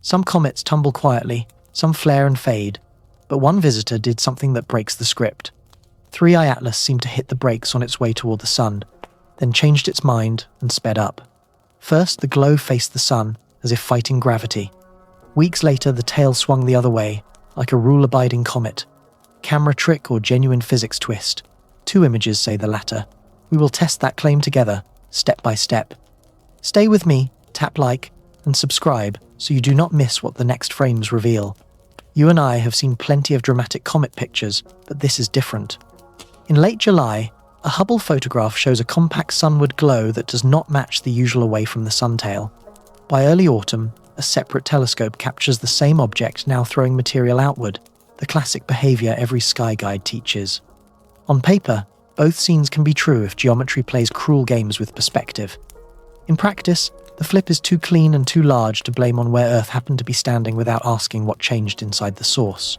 Some comets tumble quietly, some flare and fade, but one visitor did something that breaks the script. 3i Atlas seemed to hit the brakes on its way toward the sun, then changed its mind and sped up. First, the glow faced the sun, as if fighting gravity. Weeks later, the tail swung the other way, like a rule-abiding comet. Camera trick or genuine physics twist? 2 images say the latter. We will test that claim together, step by step. Stay with me, tap like, and subscribe so you do not miss what the next frames reveal. You and I have seen plenty of dramatic comet pictures, but this is different. In late July, a Hubble photograph shows a compact sunward glow that does not match the usual away from the sun tail. By early autumn, a separate telescope captures the same object now throwing material outward, the classic behavior every sky guide teaches. On paper, both scenes can be true if geometry plays cruel games with perspective. In practice, the flip is too clean and too large to blame on where Earth happened to be standing without asking what changed inside the source.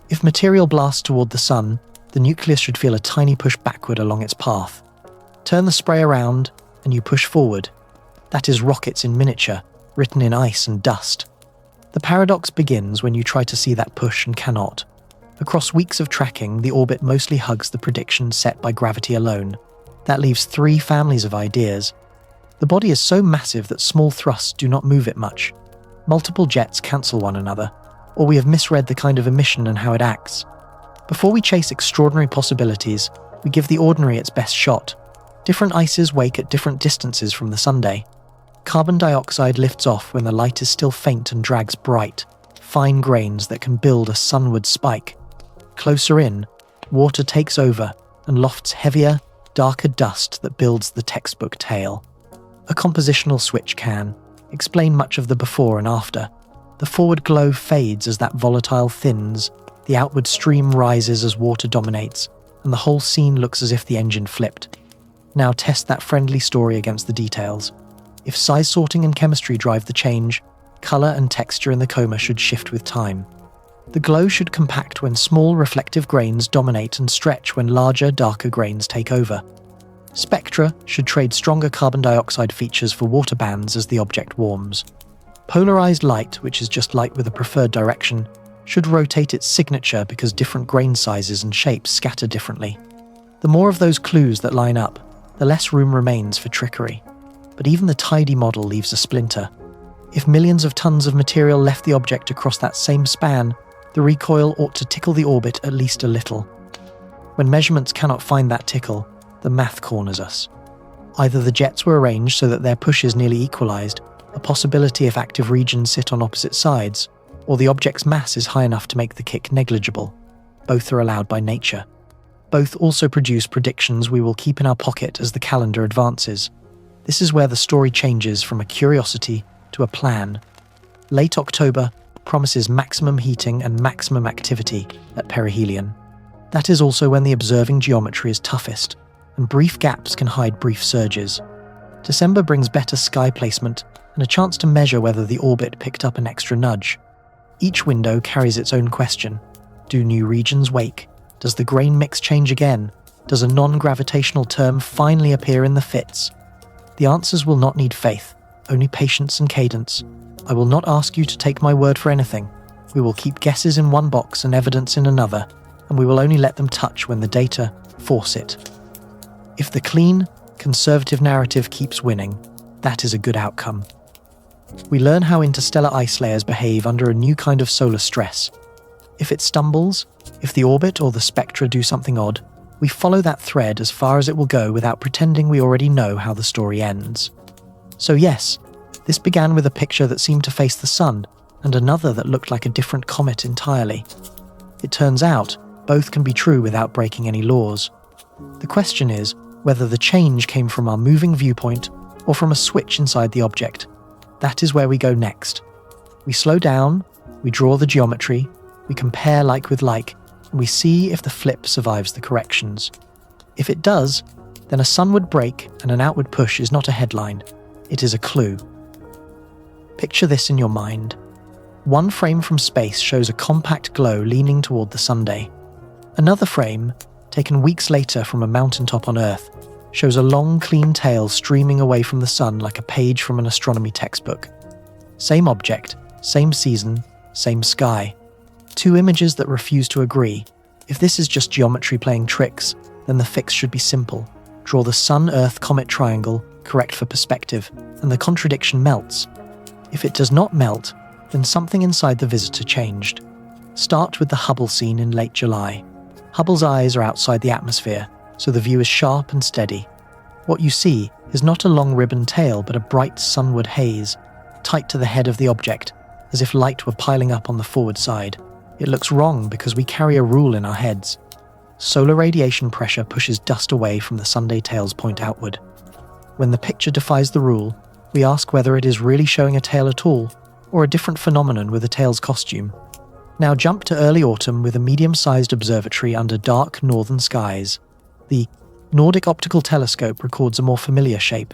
If material blasts toward the sun, the nucleus should feel a tiny push backward along its path. Turn the spray around, and you push forward. That is rockets in miniature, written in ice and dust. The paradox begins when you try to see that push and cannot. Across weeks of tracking, the orbit mostly hugs the prediction set by gravity alone. That leaves 3 families of ideas. The body is so massive that small thrusts do not move it much. Multiple jets cancel one another, or we have misread the kind of emission and how it acts. Before we chase extraordinary possibilities, we give the ordinary its best shot. Different ices wake at different distances from the Sunday. Carbon dioxide lifts off when the light is still faint and drags bright, fine grains that can build a sunward spike. Closer in, water takes over and lofts heavier, darker dust that builds the textbook tale. A compositional switch can explain much of the before and after. The forward glow fades as that volatile thins, the outward stream rises as water dominates, and the whole scene looks as if the engine flipped. Now test that friendly story against the details. If size sorting and chemistry drive the change, color and texture in the coma should shift with time. The glow should compact when small reflective grains dominate and stretch when larger, darker grains take over. Spectra should trade stronger carbon dioxide features for water bands as the object warms. Polarized light, which is just light with a preferred direction, should rotate its signature because different grain sizes and shapes scatter differently. The more of those clues that line up, the less room remains for trickery. But even the tidy model leaves a splinter. If millions of tons of material left the object across that same span, the recoil ought to tickle the orbit at least a little. When measurements cannot find that tickle, the math corners us. Either the jets were arranged so that their push is nearly equalized, a possibility if active regions sit on opposite sides, or the object's mass is high enough to make the kick negligible. Both are allowed by nature. Both also produce predictions we will keep in our pocket as the calendar advances. This is where the story changes from a curiosity to a plan. Late October promises maximum heating and maximum activity at perihelion. That is also when the observing geometry is toughest, and brief gaps can hide brief surges. December brings better sky placement and a chance to measure whether the orbit picked up an extra nudge. Each window carries its own question. Do new regions wake? Does the grain mix change again? Does a non-gravitational term finally appear in the fits? The answers will not need faith, only patience and cadence. I will not ask you to take my word for anything. We will keep guesses in one box and evidence in another, and we will only let them touch when the data force it. If the clean, conservative narrative keeps winning, that is a good outcome. We learn how interstellar ice layers behave under a new kind of solar stress. If it stumbles, if the orbit or the spectra do something odd, we follow that thread as far as it will go without pretending we already know how the story ends. So yes, this began with a picture that seemed to face the sun, and another that looked like a different comet entirely. It turns out, both can be true without breaking any laws. The question is whether the change came from our moving viewpoint or from a switch inside the object. That is where we go next. We slow down, we draw the geometry, we compare like with like, and we see if the flip survives the corrections. If it does, then a sunward break and an outward push is not a headline, it is a clue. Picture this in your mind. One frame from space shows a compact glow leaning toward the Sunday. Another frame, taken weeks later from a mountaintop on Earth, shows a long, clean tail streaming away from the sun like a page from an astronomy textbook. Same object, same season, same sky. Two images that refuse to agree. If this is just geometry playing tricks, then the fix should be simple. Draw the Sun-Earth-Comet triangle, correct for perspective, and the contradiction melts. If it does not melt, then something inside the visitor changed. Start with the Hubble scene in late July. Hubble's eyes are outside the atmosphere, so the view is sharp and steady. What you see is not a long ribbon tail, but a bright sunward haze, tight to the head of the object, as if light were piling up on the forward side. It looks wrong because we carry a rule in our heads. Solar radiation pressure pushes dust away from the Sunday tail's point outward. When the picture defies the rule, we ask whether it is really showing a tail at all, or a different phenomenon with a tail's costume. Now jump to early autumn with a medium-sized observatory under dark northern skies. The Nordic Optical Telescope records a more familiar shape.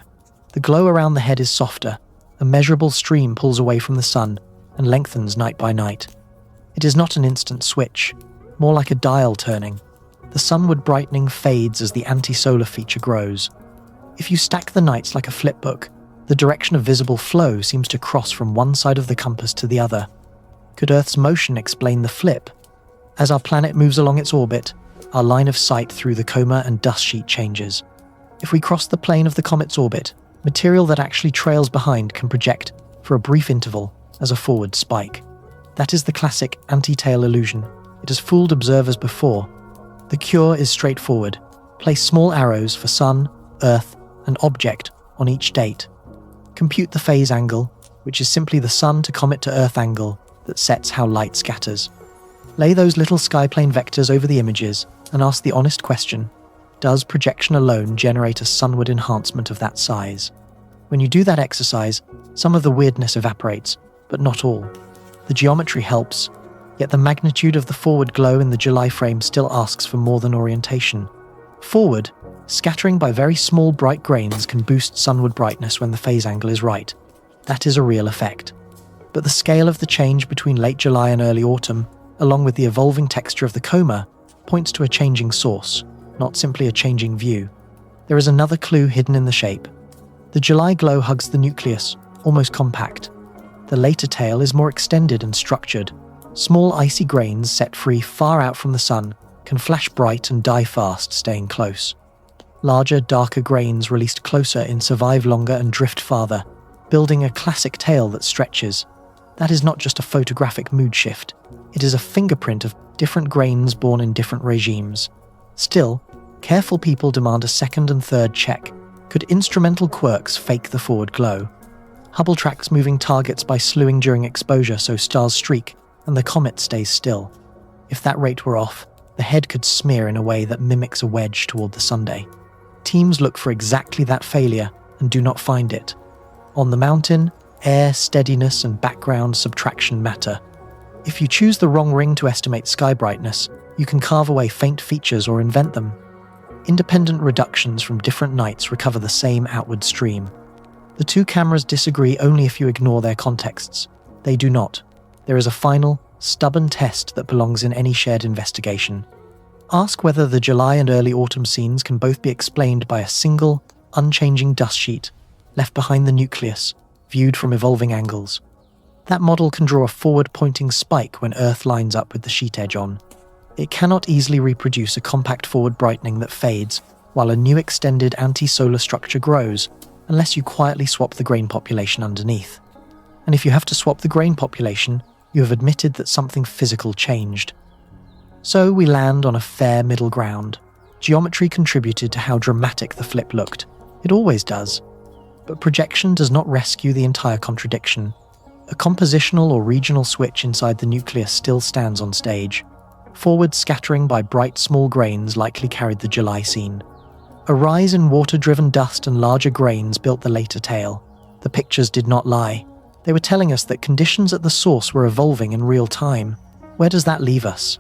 The glow around the head is softer. A measurable stream pulls away from the sun and lengthens night by night. It is not an instant switch, more like a dial turning. The sunward brightening fades as the anti-solar feature grows. If you stack the nights like a flipbook, the direction of visible flow seems to cross from one side of the compass to the other. Could Earth's motion explain the flip? As our planet moves along its orbit, our line of sight through the coma and dust sheet changes. If we cross the plane of the comet's orbit, material that actually trails behind can project, for a brief interval, as a forward spike. That is the classic anti-tail illusion. It has fooled observers before. The cure is straightforward. Place small arrows for Sun, Earth, and object on each date. Compute the phase angle, which is simply the Sun to comet to Earth angle that sets how light scatters. Lay those little skyplane vectors over the images and ask the honest question, does projection alone generate a sunward enhancement of that size? When you do that exercise, some of the weirdness evaporates, but not all. The geometry helps, yet the magnitude of the forward glow in the July frame still asks for more than orientation. Forward, scattering by very small bright grains can boost sunward brightness when the phase angle is right. That is a real effect. But the scale of the change between late July and early autumn, along with the evolving texture of the coma, points to a changing source, not simply a changing view. There is another clue hidden in the shape. The July glow hugs the nucleus, almost compact. The later tail is more extended and structured. Small icy grains set free far out from the sun can flash bright and die fast, staying close. Larger, darker grains released closer in survive longer and drift farther, building a classic tail that stretches. That is not just a photographic mood shift. It is a fingerprint of different grains born in different regimes. Still, careful people demand a second and third check. Could instrumental quirks fake the forward glow? Hubble tracks moving targets by slewing during exposure so stars streak and the comet stays still. If that rate were off, the head could smear in a way that mimics a wedge toward the Sunday. Teams look for exactly that failure and do not find it. On the mountain, air, steadiness, and background subtraction matter. If you choose the wrong ring to estimate sky brightness, you can carve away faint features or invent them. Independent reductions from different nights recover the same outward stream. The two cameras disagree only if you ignore their contexts. They do not. There is a final, stubborn test that belongs in any shared investigation. Ask whether the July and early autumn scenes can both be explained by a single, unchanging dust sheet left behind the nucleus, viewed from evolving angles. That model can draw a forward-pointing spike when Earth lines up with the sheet edge on. It cannot easily reproduce a compact forward brightening that fades, while a new extended anti-solar structure grows, unless you quietly swap the grain population underneath. And if you have to swap the grain population, you have admitted that something physical changed. So we land on a fair middle ground. Geometry contributed to how dramatic the flip looked. It always does. But projection does not rescue the entire contradiction. A compositional or regional switch inside the nucleus still stands on stage. Forward scattering by bright small grains likely carried the July scene. A rise in water-driven dust and larger grains built the later tail. The pictures did not lie. They were telling us that conditions at the source were evolving in real time. Where does that leave us?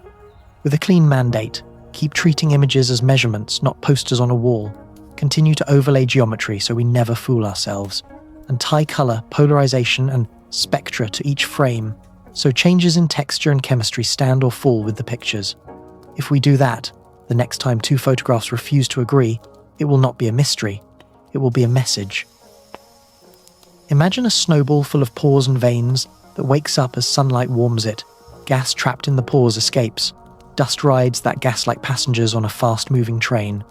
With a clean mandate, keep treating images as measurements, not posters on a wall. Continue to overlay geometry so we never fool ourselves. And tie color, polarization, and spectra to each frame, so changes in texture and chemistry stand or fall with the pictures. If we do that, the next time two photographs refuse to agree, it will not be a mystery, it will be a message. Imagine a snowball full of pores and veins, that wakes up as sunlight warms it. Gas trapped in the pores escapes. Dust rides that gas like passengers on a fast-moving train.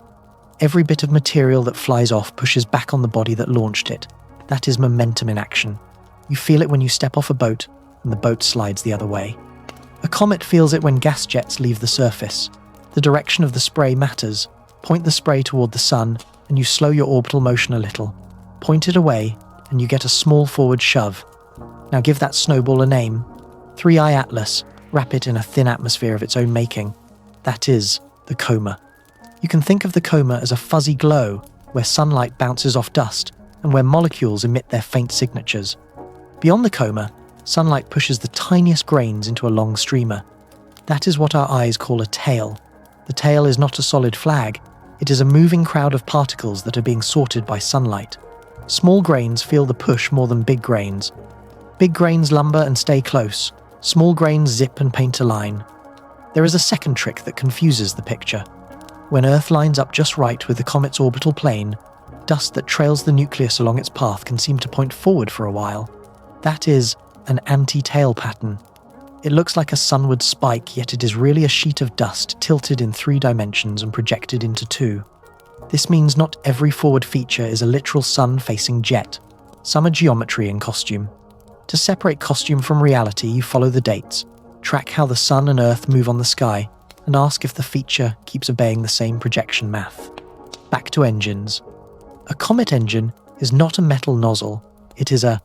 Every bit of material that flies off pushes back on the body that launched it. That is momentum in action. You feel it when you step off a boat, and the boat slides the other way. A comet feels it when gas jets leave the surface. The direction of the spray matters. Point the spray toward the sun, and you slow your orbital motion a little. Point it away, and you get a small forward shove. Now give that snowball a name. 3I Atlas, wrap it in a thin atmosphere of its own making. That is the coma. You can think of the coma as a fuzzy glow where sunlight bounces off dust and where molecules emit their faint signatures. Beyond the coma, sunlight pushes the tiniest grains into a long streamer. That is what our eyes call a tail. The tail is not a solid flag. It is a moving crowd of particles that are being sorted by sunlight. Small grains feel the push more than big grains. Big grains lumber and stay close. Small grains zip and paint a line. There is a second trick that confuses the picture. When Earth lines up just right with the comet's orbital plane, dust that trails the nucleus along its path can seem to point forward for a while. That is an anti-tail pattern. It looks like a sunward spike, yet it is really a sheet of dust tilted in 3 dimensions and projected into 2. This means not every forward feature is a literal sun-facing jet. Some are geometry in costume. To separate costume from reality, you follow the dates, track how the sun and Earth move on the sky, and ask if the feature keeps obeying the same projection math. Back to engines. A comet engine is not a metal nozzle. It is the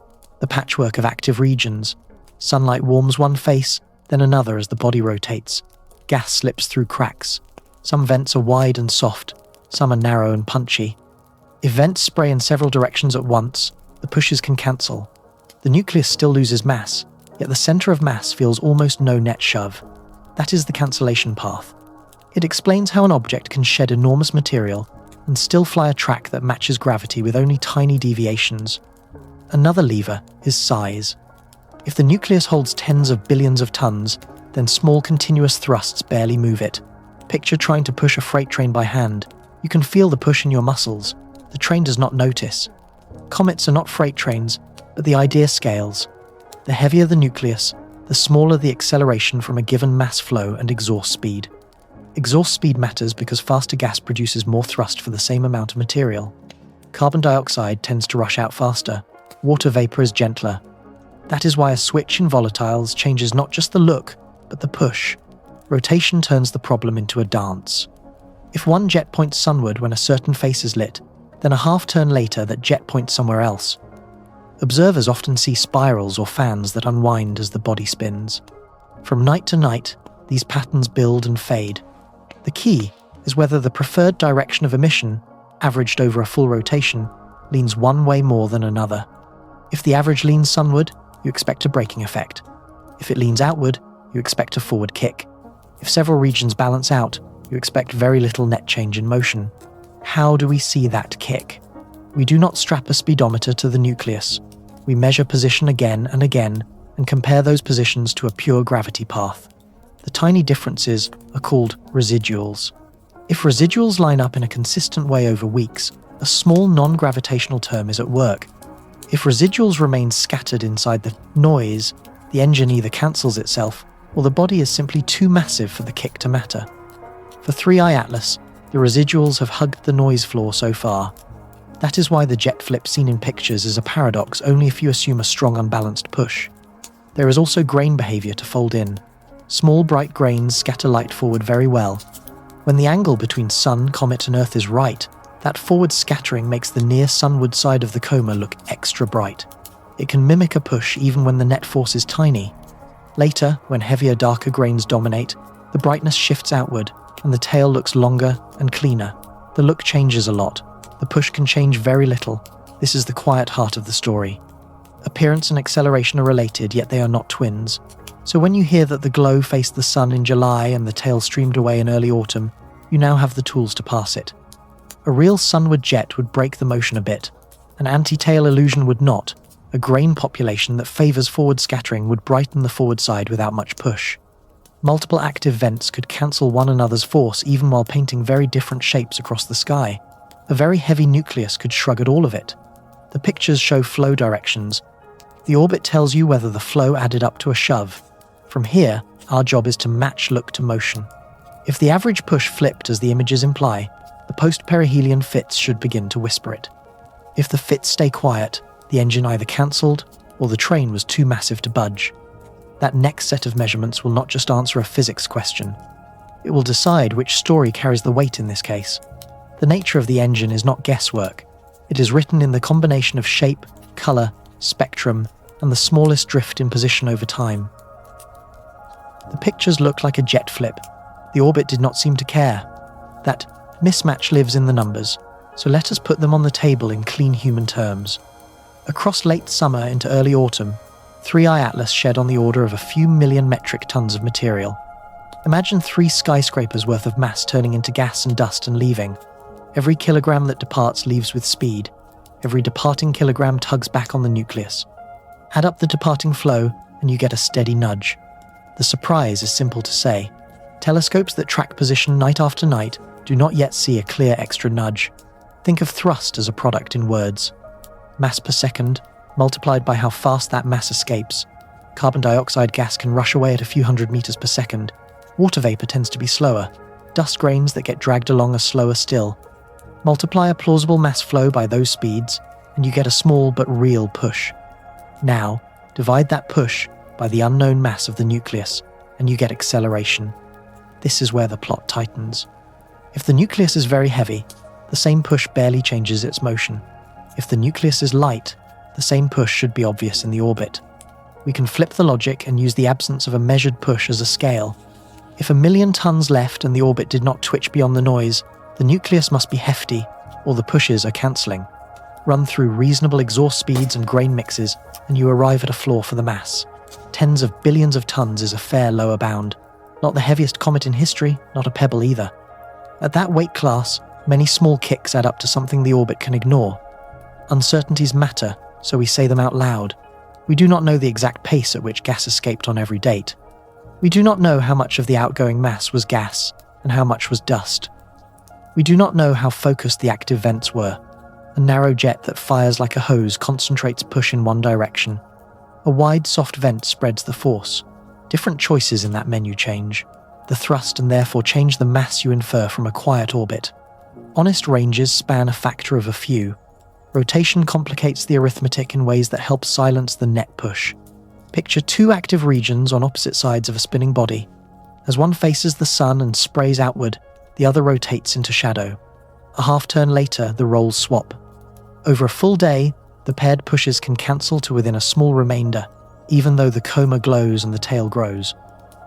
patchwork of active regions. Sunlight warms one face, then another as the body rotates. Gas slips through cracks. Some vents are wide and soft, some are narrow and punchy. If vents spray in several directions at once, the pushes can cancel. The nucleus still loses mass, yet the center of mass feels almost no net shove. That is the cancellation path. It explains how an object can shed enormous material and still fly a track that matches gravity with only tiny deviations. Another lever is size. If the nucleus holds tens of billions of tons, then small continuous thrusts barely move it. Picture trying to push a freight train by hand. You can feel the push in your muscles. The train does not notice. Comets are not freight trains, but the idea scales. The heavier the nucleus, the smaller the acceleration from a given mass flow and exhaust speed. Exhaust speed matters because faster gas produces more thrust for the same amount of material. Carbon dioxide tends to rush out faster. Water vapor is gentler. That is why a switch in volatiles changes not just the look, but the push. Rotation turns the problem into a dance. If one jet points sunward when a certain face is lit, then a half turn later that jet points somewhere else. Observers often see spirals or fans that unwind as the body spins. From night to night, these patterns build and fade. The key is whether the preferred direction of emission, averaged over a full rotation, leans one way more than another. If the average leans sunward, you expect a braking effect. If it leans outward, you expect a forward kick. If several regions balance out, you expect very little net change in motion. How do we see that kick? We do not strap a speedometer to the nucleus. We measure position again and again and compare those positions to a pure gravity path. The tiny differences are called residuals. If residuals line up in a consistent way over weeks, a small non-gravitational term is at work. If residuals remain scattered inside the noise, the engine either cancels itself or the body is simply too massive for the kick to matter. For 3I Atlas, the residuals have hugged the noise floor so far. That is why the jet flip seen in pictures is a paradox only if you assume a strong unbalanced push. There is also grain behavior to fold in. Small bright grains scatter light forward very well. When the angle between sun, comet and Earth is right, that forward scattering makes the near sunward side of the coma look extra bright. It can mimic a push even when the net force is tiny. Later, when heavier, darker grains dominate, the brightness shifts outward and the tail looks longer and cleaner. The look changes a lot. The push can change very little. This is the quiet heart of the story. Appearance and acceleration are related, yet they are not twins. So when you hear that the glow faced the sun in July and the tail streamed away in early autumn, you now have the tools to pass it. A real sunward jet would break the motion a bit. An anti-tail illusion would not. A grain population that favors forward scattering would brighten the forward side without much push. Multiple active vents could cancel one another's force even while painting very different shapes across the sky. A very heavy nucleus could shrug at all of it. The pictures show flow directions. The orbit tells you whether the flow added up to a shove. From here, our job is to match look to motion. If the average push flipped as the images imply, the post-perihelion fits should begin to whisper it. If the fits stay quiet, the engine either cancelled or the train was too massive to budge. That next set of measurements will not just answer a physics question. It will decide which story carries the weight in this case. The nature of the engine is not guesswork. It is written in the combination of shape, colour, spectrum, and the smallest drift in position over time. The pictures look like a jet flip. The orbit did not seem to care. That mismatch lives in the numbers, so let us put them on the table in clean human terms. Across late summer into early autumn, 3i Atlas shed on the order of a few million metric tons of material. Imagine 3 skyscrapers worth of mass turning into gas and dust and leaving. Every kilogram that departs leaves with speed. Every departing kilogram tugs back on the nucleus. Add up the departing flow and you get a steady nudge. The surprise is simple to say. Telescopes that track position night after night do not yet see a clear extra nudge. Think of thrust as a product in words. Mass per second, multiplied by how fast that mass escapes. Carbon dioxide gas can rush away at a few hundred meters per second. Water vapor tends to be slower. Dust grains that get dragged along are slower still. Multiply a plausible mass flow by those speeds, and you get a small but real push. Now, divide that push by the unknown mass of the nucleus, and you get acceleration. This is where the plot tightens. If the nucleus is very heavy, the same push barely changes its motion. If the nucleus is light, the same push should be obvious in the orbit. We can flip the logic and use the absence of a measured push as a scale. If 1,000,000 tons left and the orbit did not twitch beyond the noise, the nucleus must be hefty, or the pushes are cancelling. Run through reasonable exhaust speeds and grain mixes, and you arrive at a floor for the mass. Tens of billions of tons is a fair lower bound. Not the heaviest comet in history, not a pebble either. At that weight class, many small kicks add up to something the orbit can ignore. Uncertainties matter, so we say them out loud. We do not know the exact pace at which gas escaped on every date. We do not know how much of the outgoing mass was gas and how much was dust. We do not know how focused the active vents were. A narrow jet that fires like a hose concentrates push in one direction. A wide, soft vent spreads the force. Different choices in that menu change the thrust and therefore change the mass you infer from a quiet orbit. Honest ranges span a factor of a few. Rotation complicates the arithmetic in ways that help silence the net push. Picture 2 active regions on opposite sides of a spinning body. As one faces the sun and sprays outward, the other rotates into shadow. A half-turn later, the roles swap. Over a full day, the paired pushes can cancel to within a small remainder, even though the coma glows and the tail grows.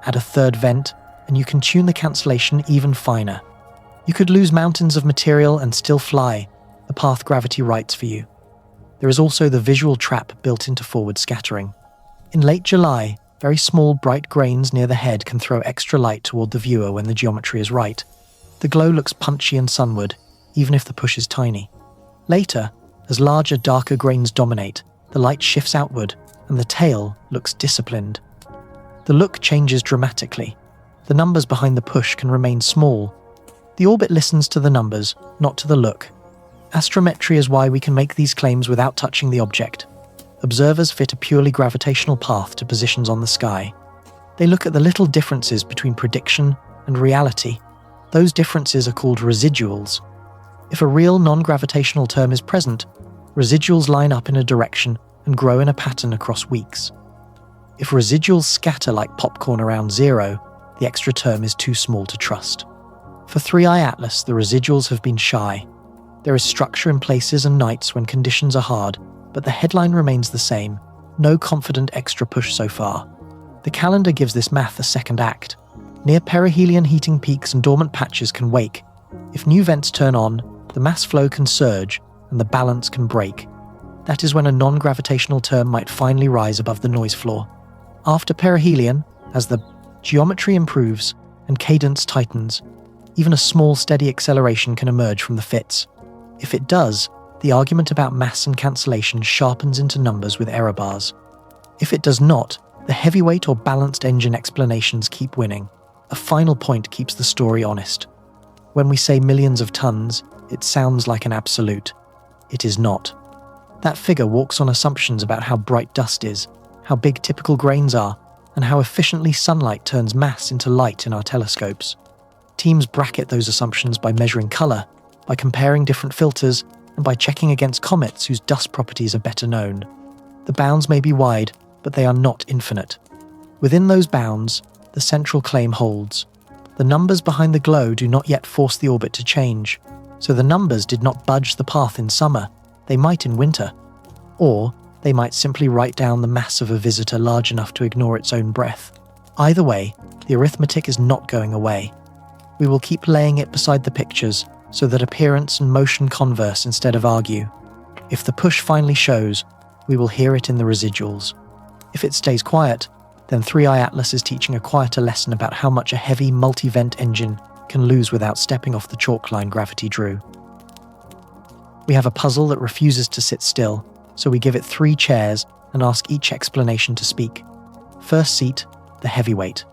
Add a third vent, and you can tune the cancellation even finer. You could lose mountains of material and still fly, the path gravity writes for you. There is also the visual trap built into forward scattering. In late July, very small bright grains near the head can throw extra light toward the viewer when the geometry is right. The glow looks punchy and sunward, even if the push is tiny. Later, as larger, darker grains dominate, the light shifts outward, and the tail looks disciplined. The look changes dramatically. The numbers behind the push can remain small. The orbit listens to the numbers, not to the look. Astrometry is why we can make these claims without touching the object. Observers fit a purely gravitational path to positions on the sky. They look at the little differences between prediction and reality. Those differences are called residuals. If a real non-gravitational term is present, residuals line up in a direction and grow in a pattern across weeks. If residuals scatter like popcorn around zero, the extra term is too small to trust. For 3i Atlas, the residuals have been shy. There is structure in places and nights when conditions are hard, but the headline remains the same. No confident extra push so far. The calendar gives this math a second act. Near perihelion heating peaks and dormant patches can wake. If new vents turn on, the mass flow can surge and the balance can break. That is when a non-gravitational term might finally rise above the noise floor. After perihelion, as the geometry improves and cadence tightens, even a small steady acceleration can emerge from the fits. If it does, the argument about mass and cancellation sharpens into numbers with error bars. If it does not, the heavyweight or balanced engine explanations keep winning. A final point keeps the story honest. When we say millions of tons, it sounds like an absolute. It is not. That figure walks on assumptions about how bright dust is, how big typical grains are, and how efficiently sunlight turns mass into light in our telescopes. Teams bracket those assumptions by measuring color, by comparing different filters, and by checking against comets whose dust properties are better known. The bounds may be wide, but they are not infinite. Within those bounds, the central claim holds. The numbers behind the glow do not yet force the orbit to change, so the numbers did not budge the path in summer, they might in winter. Or they might simply write down the mass of a visitor large enough to ignore its own breath. Either way, the arithmetic is not going away. We will keep laying it beside the pictures so that appearance and motion converse instead of argue. If the push finally shows, we will hear it in the residuals. If it stays quiet, then 3i Atlas is teaching a quieter lesson about how much a heavy multi-vent engine can lose without stepping off the chalk line gravity drew. We have a puzzle that refuses to sit still, so we give it 3 chairs and ask each explanation to speak. First seat, the heavyweight.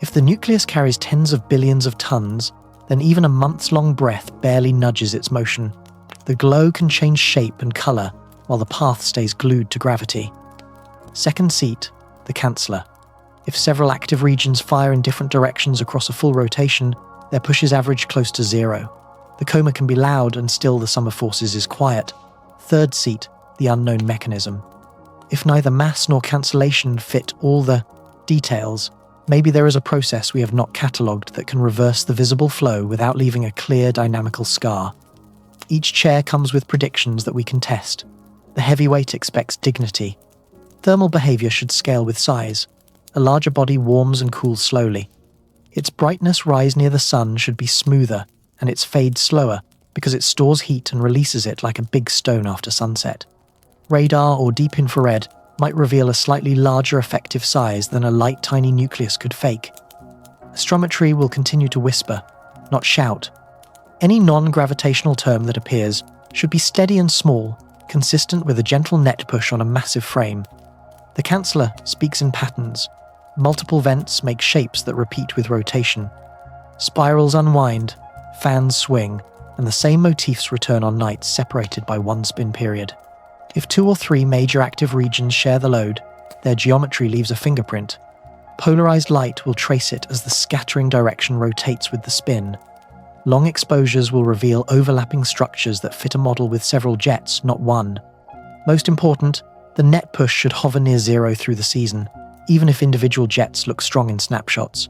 If the nucleus carries tens of billions of tons, then even a months-long breath barely nudges its motion. The glow can change shape and color, while the path stays glued to gravity. Second seat, the canceller. If several active regions fire in different directions across a full rotation, their pushes average close to 0. The coma can be loud and still the sum of forces is quiet. Third seat, the unknown mechanism. If neither mass nor cancellation fit all the details, maybe there is a process we have not catalogued that can reverse the visible flow without leaving a clear dynamical scar. Each chair comes with predictions that we can test. The heavyweight expects dignity. Thermal behavior should scale with size. A larger body warms and cools slowly. Its brightness rise near the sun should be smoother, and its fade slower, because it stores heat and releases it like a big stone after sunset. Radar or deep infrared might reveal a slightly larger effective size than a light tiny nucleus could fake. Astrometry will continue to whisper, not shout. Any non-gravitational term that appears should be steady and small, consistent with a gentle net push on a massive frame. The canceller speaks in patterns. Multiple vents make shapes that repeat with rotation. Spirals unwind, fans swing, and the same motifs return on nights separated by one spin period. If 2 or 3 major active regions share the load, their geometry leaves a fingerprint. Polarized light will trace it as the scattering direction rotates with the spin. Long exposures will reveal overlapping structures that fit a model with several jets, not one. Most important, the net push should hover near 0 through the season, even if individual jets look strong in snapshots.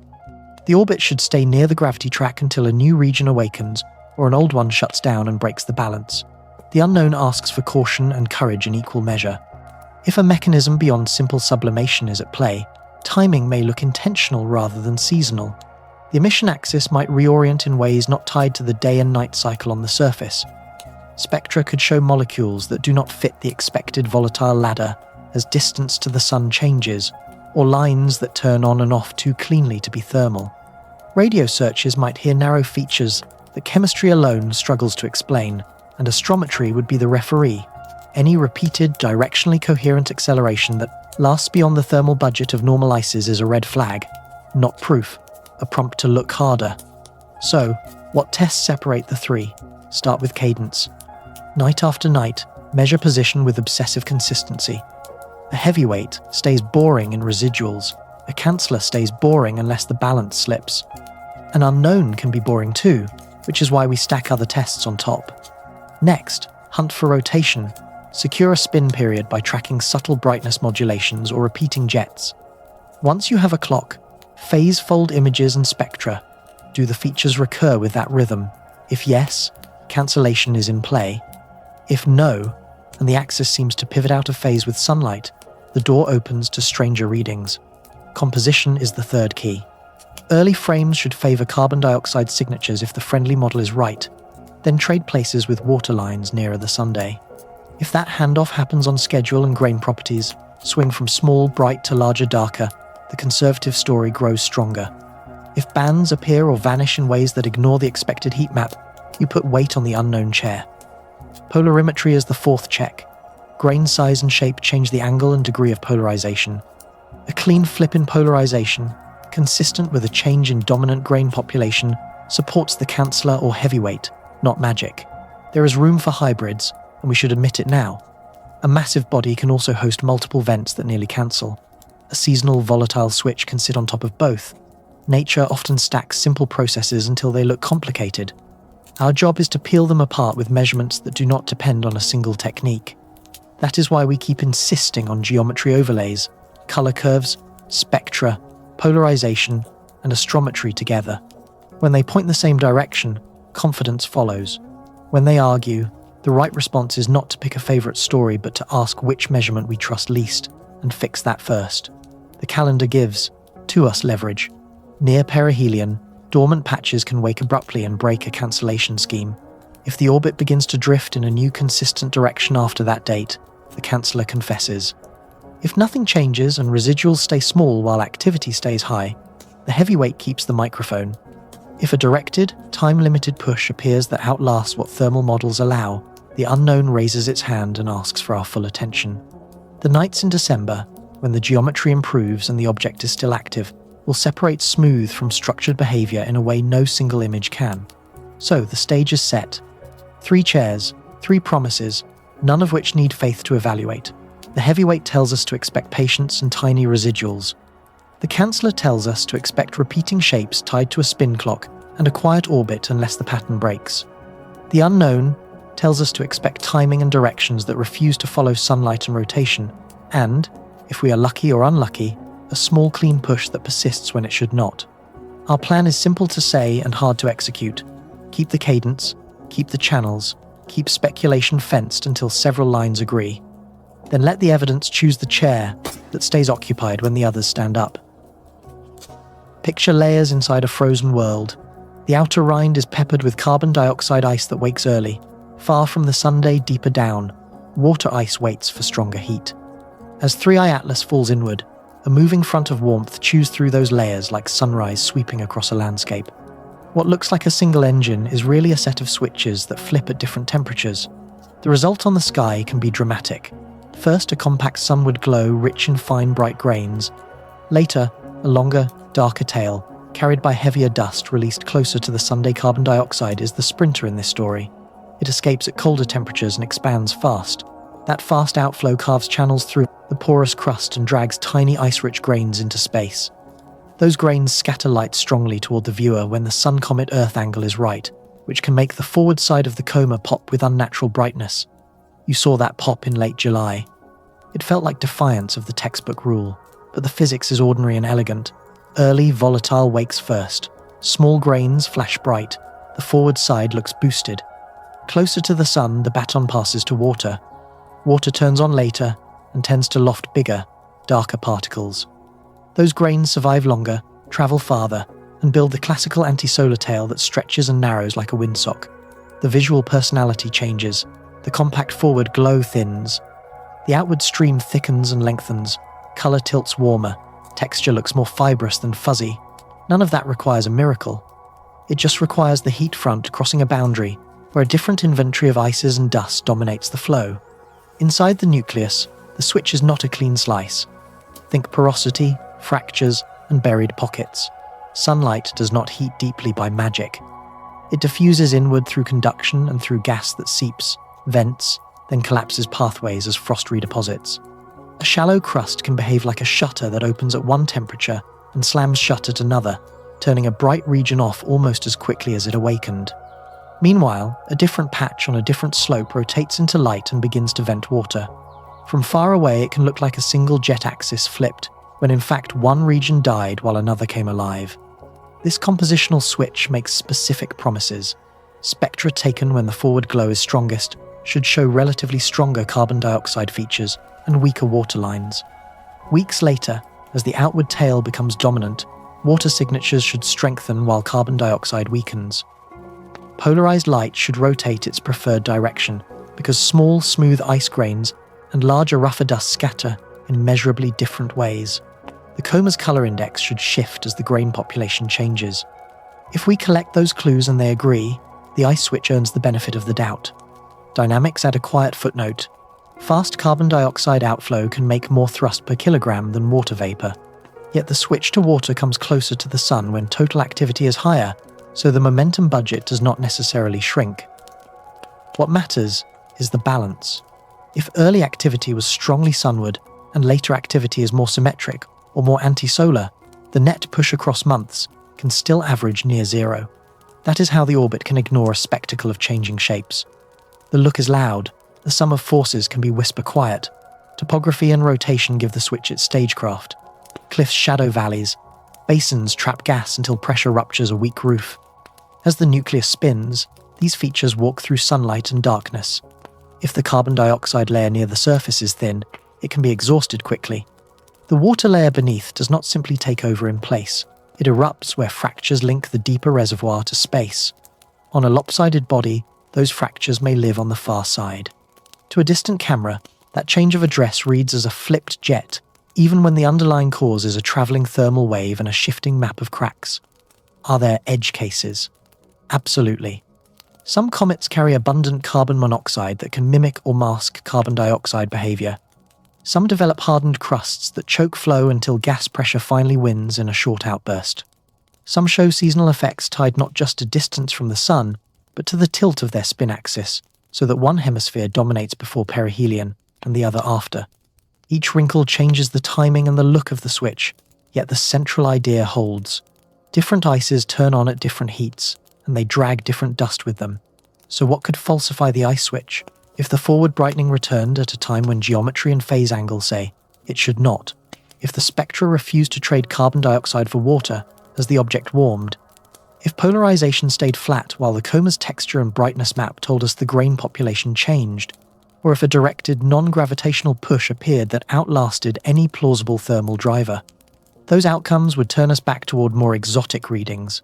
The orbit should stay near the gravity track until a new region awakens or an old one shuts down and breaks the balance. The unknown asks for caution and courage in equal measure. If a mechanism beyond simple sublimation is at play, timing may look intentional rather than seasonal. The emission axis might reorient in ways not tied to the day and night cycle on the surface. Spectra could show molecules that do not fit the expected volatile ladder as distance to the sun changes, or lines that turn on and off too cleanly to be thermal. Radio searches might hear narrow features that chemistry alone struggles to explain, and astrometry would be the referee. Any repeated, directionally coherent acceleration that lasts beyond the thermal budget of normal ices is a red flag, not proof, a prompt to look harder. So, what tests separate the 3? Start with cadence. Night after night, measure position with obsessive consistency. A heavyweight stays boring in residuals. A canceller stays boring unless the balance slips. An unknown can be boring too, which is why we stack other tests on top. Next, hunt for rotation. Secure a spin period by tracking subtle brightness modulations or repeating jets. Once you have a clock, phase fold images and spectra. Do the features recur with that rhythm? If yes, cancellation is in play. If no, and the axis seems to pivot out of phase with sunlight, the door opens to stranger readings. Composition is the third key. Early frames should favor carbon dioxide signatures if the friendly model is right, then trade places with water lines nearer the sunday. If that handoff happens on schedule and grain properties, swing from small, bright to larger, darker, the conservative story grows stronger. If bands appear or vanish in ways that ignore the expected heat map, you put weight on the unknown chair. Polarimetry is the fourth check. Grain size and shape change the angle and degree of polarization. A clean flip in polarization, consistent with a change in dominant grain population, supports the canceller or heavyweight, not magic. There is room for hybrids, and we should admit it now. A massive body can also host multiple vents that nearly cancel. A seasonal volatile switch can sit on top of both. Nature often stacks simple processes until they look complicated. Our job is to peel them apart with measurements that do not depend on a single technique. That is why we keep insisting on geometry overlays, color curves, spectra, polarization, and astrometry together. When they point the same direction, confidence follows. When they argue, the right response is not to pick a favorite story but to ask which measurement we trust least and fix that first. The calendar gives, to us, leverage. Near perihelion, dormant patches can wake abruptly and break a cancellation scheme. If the orbit begins to drift in a new consistent direction after that date, the canceller confesses. If nothing changes and residuals stay small while activity stays high, the heavyweight keeps the microphone. If a directed, time-limited push appears that outlasts what thermal models allow, the unknown raises its hand and asks for our full attention. The nights in December, when the geometry improves and the object is still active, will separate smooth from structured behavior in a way no single image can. So the stage is set. 3 chairs, 3 promises, none of which need faith to evaluate. The heavyweight tells us to expect patience and tiny residuals. The canceller tells us to expect repeating shapes tied to a spin clock and a quiet orbit unless the pattern breaks. The unknown tells us to expect timing and directions that refuse to follow sunlight and rotation, and, if we are lucky or unlucky, a small clean push that persists when it should not. Our plan is simple to say and hard to execute. Keep the cadence, keep the channels, keep speculation fenced until several lines agree. Then let the evidence choose the chair that stays occupied when the others stand up. Picture layers inside a frozen world. The outer rind is peppered with carbon dioxide ice that wakes early. Far from the Sunday deeper down, water ice waits for stronger heat. As 3i Atlas falls inward, a moving front of warmth chews through those layers like sunrise sweeping across a landscape. What looks like a single engine is really a set of switches that flip at different temperatures. The result on the sky can be dramatic. First, a compact sunward glow rich in fine bright grains. Later, a longer, darker tail, carried by heavier dust released closer to the Sunday carbon dioxide, is the sprinter in this story. It escapes at colder temperatures and expands fast. That fast outflow carves channels through the porous crust and drags tiny ice-rich grains into space. Those grains scatter light strongly toward the viewer when the Sun-Comet-Earth angle is right, which can make the forward side of the coma pop with unnatural brightness. You saw that pop in late July. It felt like defiance of the textbook rule, but the physics is ordinary and elegant. Early, volatile wakes first. Small grains flash bright. The forward side looks boosted. Closer to the sun, the baton passes to water. Water turns on later and tends to loft bigger, darker particles. Those grains survive longer, travel farther, and build the classical anti-solar tail that stretches and narrows like a windsock. The visual personality changes. The compact forward glow thins. The outward stream thickens and lengthens. Color tilts warmer. Texture looks more fibrous than fuzzy. None of that requires a miracle. It just requires the heat front crossing a boundary where a different inventory of ices and dust dominates the flow. Inside the nucleus, the switch is not a clean slice. Think porosity, fractures, and buried pockets. Sunlight does not heat deeply by magic. It diffuses inward through conduction and through gas that seeps, vents, then collapses pathways as frost redeposits. A shallow crust can behave like a shutter that opens at one temperature and slams shut at another, turning a bright region off almost as quickly as it awakened. Meanwhile, a different patch on a different slope rotates into light and begins to vent water. From far away, it can look like a single jet axis flipped, when in fact one region died while another came alive. This compositional switch makes specific promises. Spectra taken when the forward glow is strongest should show relatively stronger carbon dioxide features and weaker water lines. Weeks later, as the outward tail becomes dominant, water signatures should strengthen while carbon dioxide weakens. Polarized light should rotate its preferred direction because small, smooth ice grains and larger, rougher dust scatter in measurably different ways. The coma's color index should shift as the grain population changes. If we collect those clues and they agree, the ice switch earns the benefit of the doubt. Dynamics add a quiet footnote. Fast carbon dioxide outflow can make more thrust per kilogram than water vapor. Yet the switch to water comes closer to the sun when total activity is higher, so the momentum budget does not necessarily shrink. What matters is the balance. If early activity was strongly sunward and later activity is more symmetric or more anti-solar, the net push across months can still average near zero. That is how the orbit can ignore a spectacle of changing shapes. The look is loud, the sum of forces can be whisper quiet. Topography and rotation give the switch its stagecraft. Cliffs shadow valleys, basins trap gas until pressure ruptures a weak roof. As the nucleus spins, these features walk through sunlight and darkness. If the carbon dioxide layer near the surface is thin, it can be exhausted quickly. The water layer beneath does not simply take over in place. It erupts where fractures link the deeper reservoir to space. On a lopsided body, those fractures may live on the far side. To a distant camera, that change of address reads as a flipped jet, even when the underlying cause is a traveling thermal wave and a shifting map of cracks. Are there edge cases? Absolutely. Some comets carry abundant carbon monoxide that can mimic or mask carbon dioxide behavior. Some develop hardened crusts that choke flow until gas pressure finally wins in a short outburst. Some show seasonal effects tied not just to distance from the sun, but to the tilt of their spin axis, so that one hemisphere dominates before perihelion and the other after. Each wrinkle changes the timing and the look of the switch, yet the central idea holds. Different ices turn on at different heats, and they drag different dust with them. So what could falsify the ice switch? If the forward brightening returned at a time when geometry and phase angle say it should not, if the spectra refused to trade carbon dioxide for water as the object warmed, if polarization stayed flat while the coma's texture and brightness map told us the grain population changed, or if a directed non-gravitational push appeared that outlasted any plausible thermal driver, those outcomes would turn us back toward more exotic readings.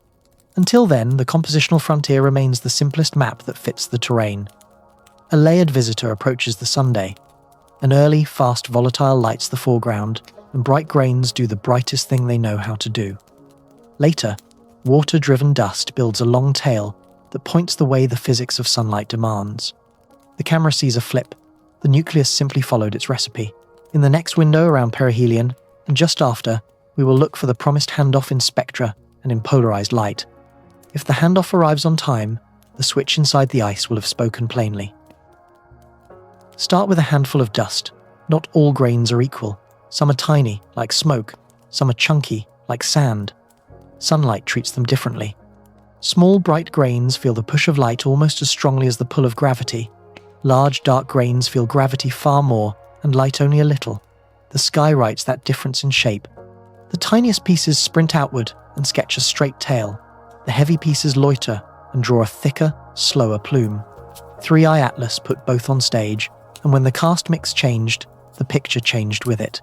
Until then, the compositional frontier remains the simplest map that fits the terrain. A layered visitor approaches the Sunday. An early, fast volatile lights the foreground, and bright grains do the brightest thing they know how to do. Later, water-driven dust builds a long tail that points the way the physics of sunlight demands. The camera sees a flip. The nucleus simply followed its recipe. In the next window around perihelion, and just after, we will look for the promised handoff in spectra and in polarized light. If the handoff arrives on time, the switch inside the ice will have spoken plainly. Start with a handful of dust. Not all grains are equal. Some are tiny, like smoke. Some are chunky, like sand. Sunlight treats them differently. Small, bright grains feel the push of light almost as strongly as the pull of gravity. Large, dark grains feel gravity far more and light only a little. The sky writes that difference in shape. The tiniest pieces sprint outward and sketch a straight tail. The heavy pieces loiter and draw a thicker, slower plume. 3i Atlas put both on stage, and when the cast mix changed, the picture changed with it.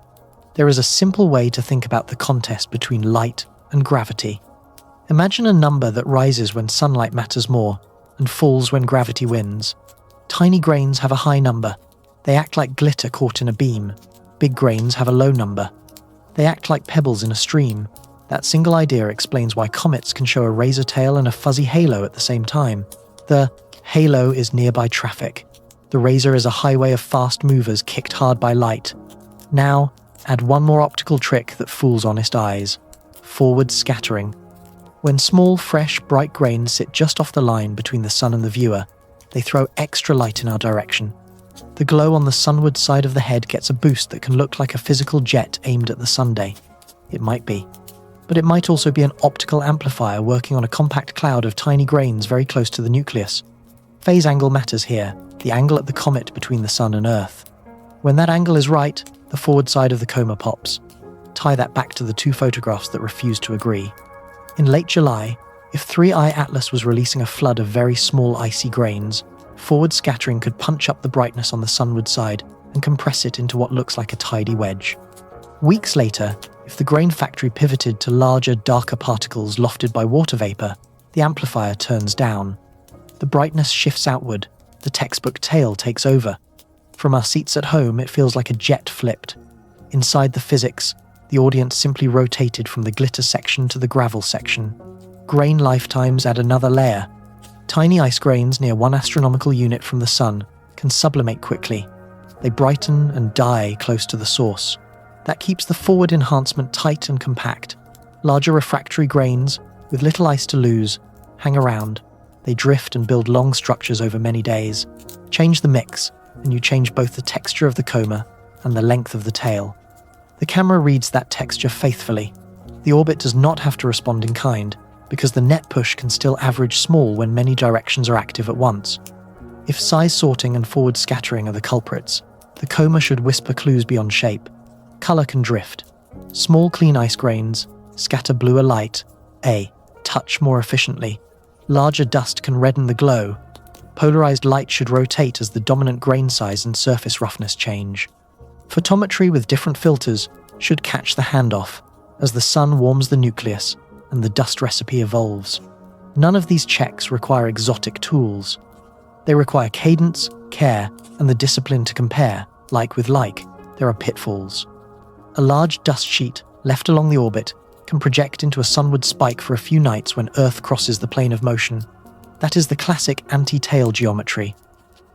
There is a simple way to think about the contest between light and gravity. Imagine a number that rises when sunlight matters more and falls when gravity wins. Tiny grains have a high number. They act like glitter caught in a beam. Big grains have a low number. They act like pebbles in a stream. That single idea explains why comets can show a razor tail and a fuzzy halo at the same time. The halo is nearby traffic. The razor is a highway of fast movers kicked hard by light. Now, add one more optical trick that fools honest eyes. Forward scattering. When small, fresh, bright grains sit just off the line between the sun and the viewer, they throw extra light in our direction. The glow on the sunward side of the head gets a boost that can look like a physical jet aimed at the Sunday. It might be. But it might also be an optical amplifier working on a compact cloud of tiny grains very close to the nucleus. Phase angle matters here, the angle at the comet between the sun and Earth. When that angle is right, the forward side of the coma pops. Tie that back to the two photographs that refuse to agree. In late July, if 3i Atlas was releasing a flood of very small icy grains, forward scattering could punch up the brightness on the sunward side and compress it into what looks like a tidy wedge. Weeks later, if the grain factory pivoted to larger, darker particles lofted by water vapor, the amplifier turns down. The brightness shifts outward, the textbook tail takes over. From our seats at home, it feels like a jet flipped. Inside the physics, the audience simply rotated from the glitter section to the gravel section. Grain lifetimes add another layer. Tiny ice grains near 1 astronomical unit from the sun can sublimate quickly. They brighten and die close to the source. That keeps the forward enhancement tight and compact. Larger refractory grains, with little ice to lose, hang around. They drift and build long structures over many days. Change the mix. and you change both the texture of the coma and the length of the tail. The camera reads that texture faithfully. The orbit does not have to respond in kind, because the net push can still average small when many directions are active at once. If size sorting and forward scattering are the culprits, the coma should whisper clues beyond shape. Color can drift. Small clean ice grains scatter bluer light. Touch more efficiently. Larger dust can redden the glow. Polarized light should rotate as the dominant grain size and surface roughness change. Photometry with different filters should catch the handoff as the sun warms the nucleus and the dust recipe evolves. None of these checks require exotic tools. They require cadence, care, and the discipline to compare. Like with like, there are pitfalls. A large dust sheet left along the orbit can project into a sunward spike for a few nights when Earth crosses the plane of motion. That is the classic anti-tail geometry.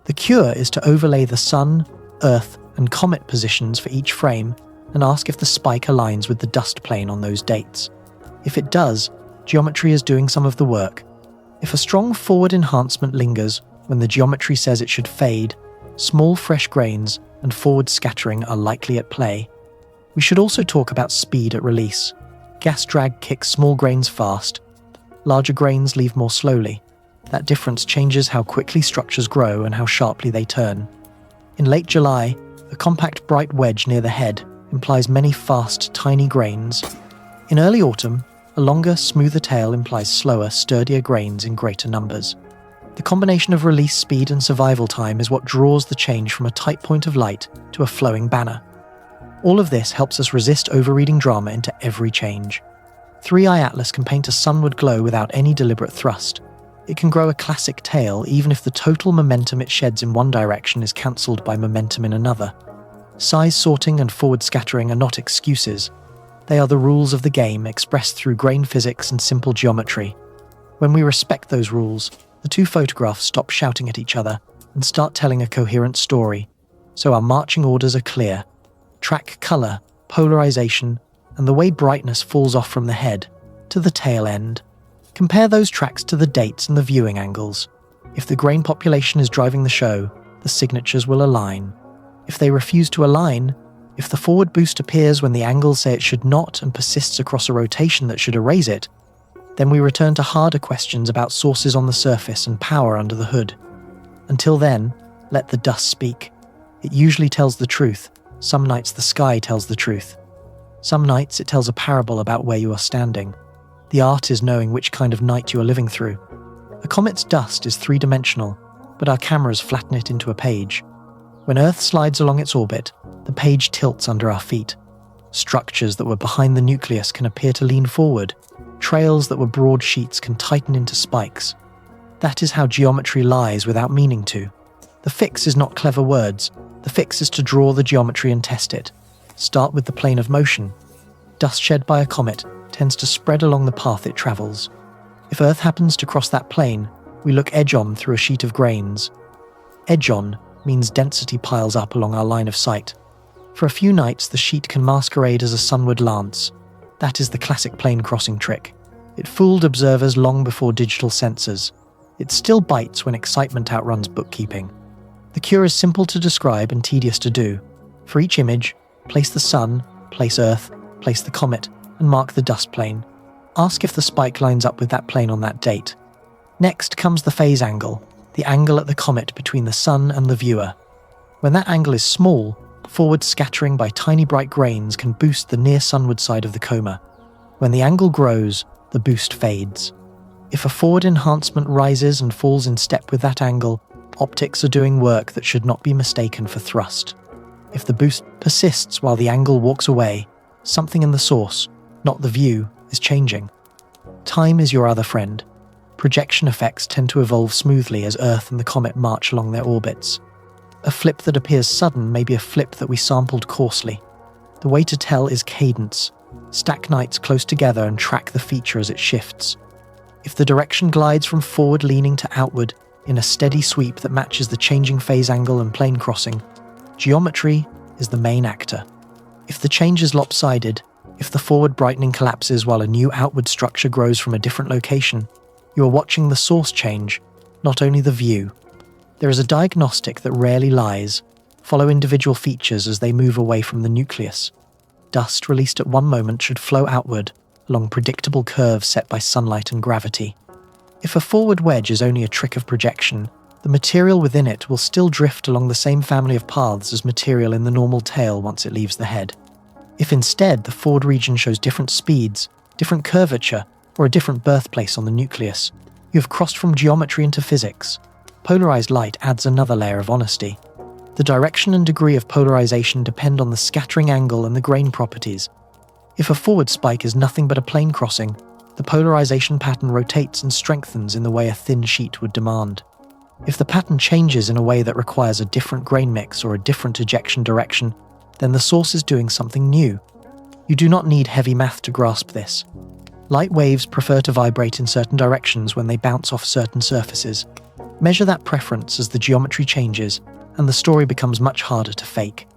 The cure is to overlay the Sun, Earth, and comet positions for each frame and ask if the spike aligns with the dust plane on those dates. If it does, geometry is doing some of the work. If a strong forward enhancement lingers when the geometry says it should fade, small fresh grains and forward scattering are likely at play. We should also talk about speed at release. Gas drag kicks small grains fast. Larger grains leave more slowly. That difference changes how quickly structures grow and how sharply they turn. In late July, a compact bright wedge near the head implies many fast, tiny grains. In early autumn, a longer, smoother tail implies slower, sturdier grains in greater numbers. The combination of release speed and survival time is what draws the change from a tight point of light to a flowing banner. All of this helps us resist overreading drama into every change. 3i Atlas can paint a sunward glow without any deliberate thrust. It can grow a classic tail even if the total momentum it sheds in one direction is cancelled by momentum in another. Size sorting and forward scattering are not excuses. They are the rules of the game expressed through grain physics and simple geometry. When we respect those rules, the two photographs stop shouting at each other and start telling a coherent story. So our marching orders are clear. Track color, polarization, and the way brightness falls off from the head to the tail end. Compare those tracks to the dates and the viewing angles. If the grain population is driving the show, the signatures will align. If they refuse to align, if the forward boost appears when the angles say it should not and persists across a rotation that should erase it, then we return to harder questions about sources on the surface and power under the hood. Until then, let the dust speak. It usually tells the truth. Some nights the sky tells the truth. Some nights it tells a parable about where you are standing. The art is knowing which kind of night you are living through. A comet's dust is three-dimensional, but our cameras flatten it into a page. When Earth slides along its orbit, the page tilts under our feet. Structures that were behind the nucleus can appear to lean forward. Trails that were broad sheets can tighten into spikes. That is how geometry lies without meaning to. The fix is not clever words. The fix is to draw the geometry and test it. Start with the plane of motion. Dust shed by a comet tends to spread along the path it travels. If Earth happens to cross that plane, we look edge-on through a sheet of grains. Edge-on means density piles up along our line of sight. For a few nights, the sheet can masquerade as a sunward lance. That is the classic plane crossing trick. It fooled observers long before digital sensors. It still bites when excitement outruns bookkeeping. The cure is simple to describe and tedious to do. For each image, place the sun, place Earth, place the comet, and mark the dust plane. Ask if the spike lines up with that plane on that date. Next comes the phase angle, the angle at the comet between the sun and the viewer. When that angle is small, forward scattering by tiny bright grains can boost the near sunward side of the coma. When the angle grows, the boost fades. If a forward enhancement rises and falls in step with that angle, optics are doing work that should not be mistaken for thrust. If the boost persists while the angle walks away, something in the source, not the view, is changing. Time is your other friend. Projection effects tend to evolve smoothly as Earth and the comet march along their orbits. A flip that appears sudden may be a flip that we sampled coarsely. The way to tell is cadence. Stack nights close together and track the feature as it shifts. If the direction glides from forward leaning to outward in a steady sweep that matches the changing phase angle and plane crossing, geometry is the main actor. If the change is lopsided, if the forward brightening collapses while a new outward structure grows from a different location, you are watching the source change, not only the view. There is a diagnostic that rarely lies. Follow individual features as they move away from the nucleus. Dust released at one moment should flow outward along predictable curves set by sunlight and gravity. If a forward wedge is only a trick of projection, the material within it will still drift along the same family of paths as material in the normal tail once it leaves the head. If instead the forward region shows different speeds, different curvature, or a different birthplace on the nucleus, you have crossed from geometry into physics. Polarized light adds another layer of honesty. The direction and degree of polarization depend on the scattering angle and the grain properties. If a forward spike is nothing but a plane crossing, the polarization pattern rotates and strengthens in the way a thin sheet would demand. If the pattern changes in a way that requires a different grain mix or a different ejection direction, then the source is doing something new. You do not need heavy math to grasp this. Light waves prefer to vibrate in certain directions when they bounce off certain surfaces. Measure that preference as the geometry changes, and the story becomes much harder to fake.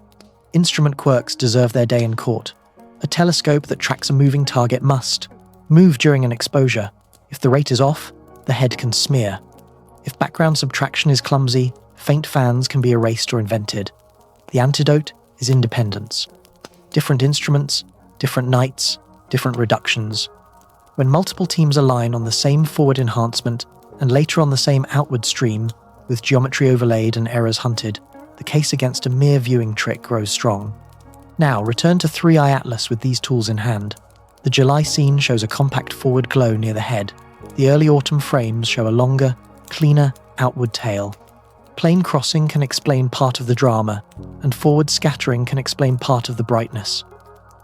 Instrument quirks deserve their day in court. A telescope that tracks a moving target must move during an exposure. If the rate is off, the head can smear. If background subtraction is clumsy, faint fans can be erased or invented. The antidote is independence. Different instruments, different nights, different reductions. When multiple teams align on the same forward enhancement and later on the same outward stream, with geometry overlaid and errors hunted, the case against a mere viewing trick grows strong. Now, return to 3i Atlas with these tools in hand. The July scene shows a compact forward glow near the head. The early autumn frames show a longer, cleaner, outward tail. Plane crossing can explain part of the drama, and forward scattering can explain part of the brightness.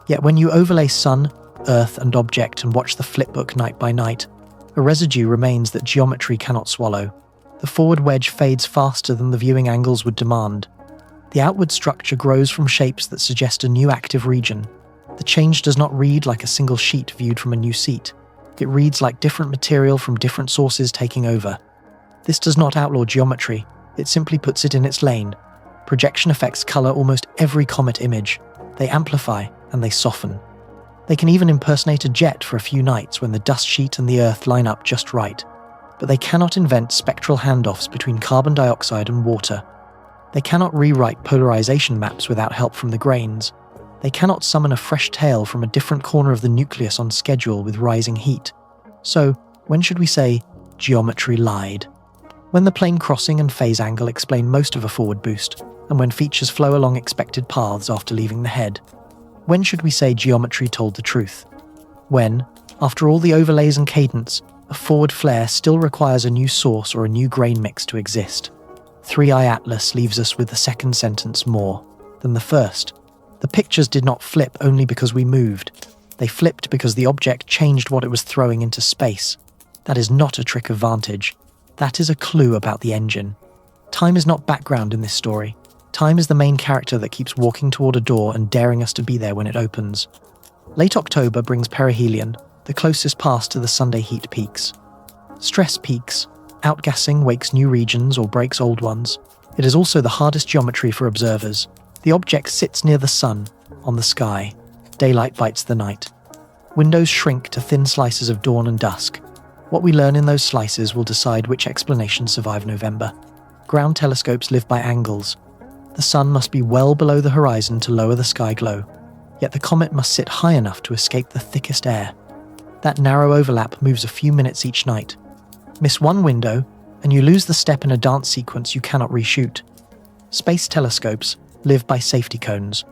Yet when you overlay sun, earth, and object and watch the flipbook night by night, a residue remains that geometry cannot swallow. The forward wedge fades faster than the viewing angles would demand. The outward structure grows from shapes that suggest a new active region. The change does not read like a single sheet viewed from a new seat. It reads like different material from different sources taking over. This does not outlaw geometry, it simply puts it in its lane. Projection effects color almost every comet image. They amplify and they soften. They can even impersonate a jet for a few nights when the dust sheet and the earth line up just right. But they cannot invent spectral handoffs between carbon dioxide and water. They cannot rewrite polarization maps without help from the grains. They cannot summon a fresh tail from a different corner of the nucleus on schedule with rising heat. So, when should we say, geometry lied? When the plane crossing and phase angle explain most of a forward boost, and when features flow along expected paths after leaving the head. When should we say geometry told the truth? When, after all the overlays and cadence, a forward flare still requires a new source or a new grain mix to exist. 3i Atlas leaves us with the second sentence more than the first. The pictures did not flip only because we moved. They flipped because the object changed what it was throwing into space. That is not a trick of vantage. That is a clue about the engine. Time is not background in this story. Time is the main character that keeps walking toward a door and daring us to be there when it opens. Late October brings perihelion, the closest pass to the Sunday heat peaks. Stress peaks. Outgassing wakes new regions or breaks old ones. It is also the hardest geometry for observers. The object sits near the sun, on the sky. Daylight bites the night. Windows shrink to thin slices of dawn and dusk. What we learn in those slices will decide which explanations survive November. Ground telescopes live by angles. The sun must be well below the horizon to lower the sky glow. Yet the comet must sit high enough to escape the thickest air. That narrow overlap moves a few minutes each night. Miss one window, and you lose the step in a dance sequence you cannot reshoot. Space telescopes live by safety cones.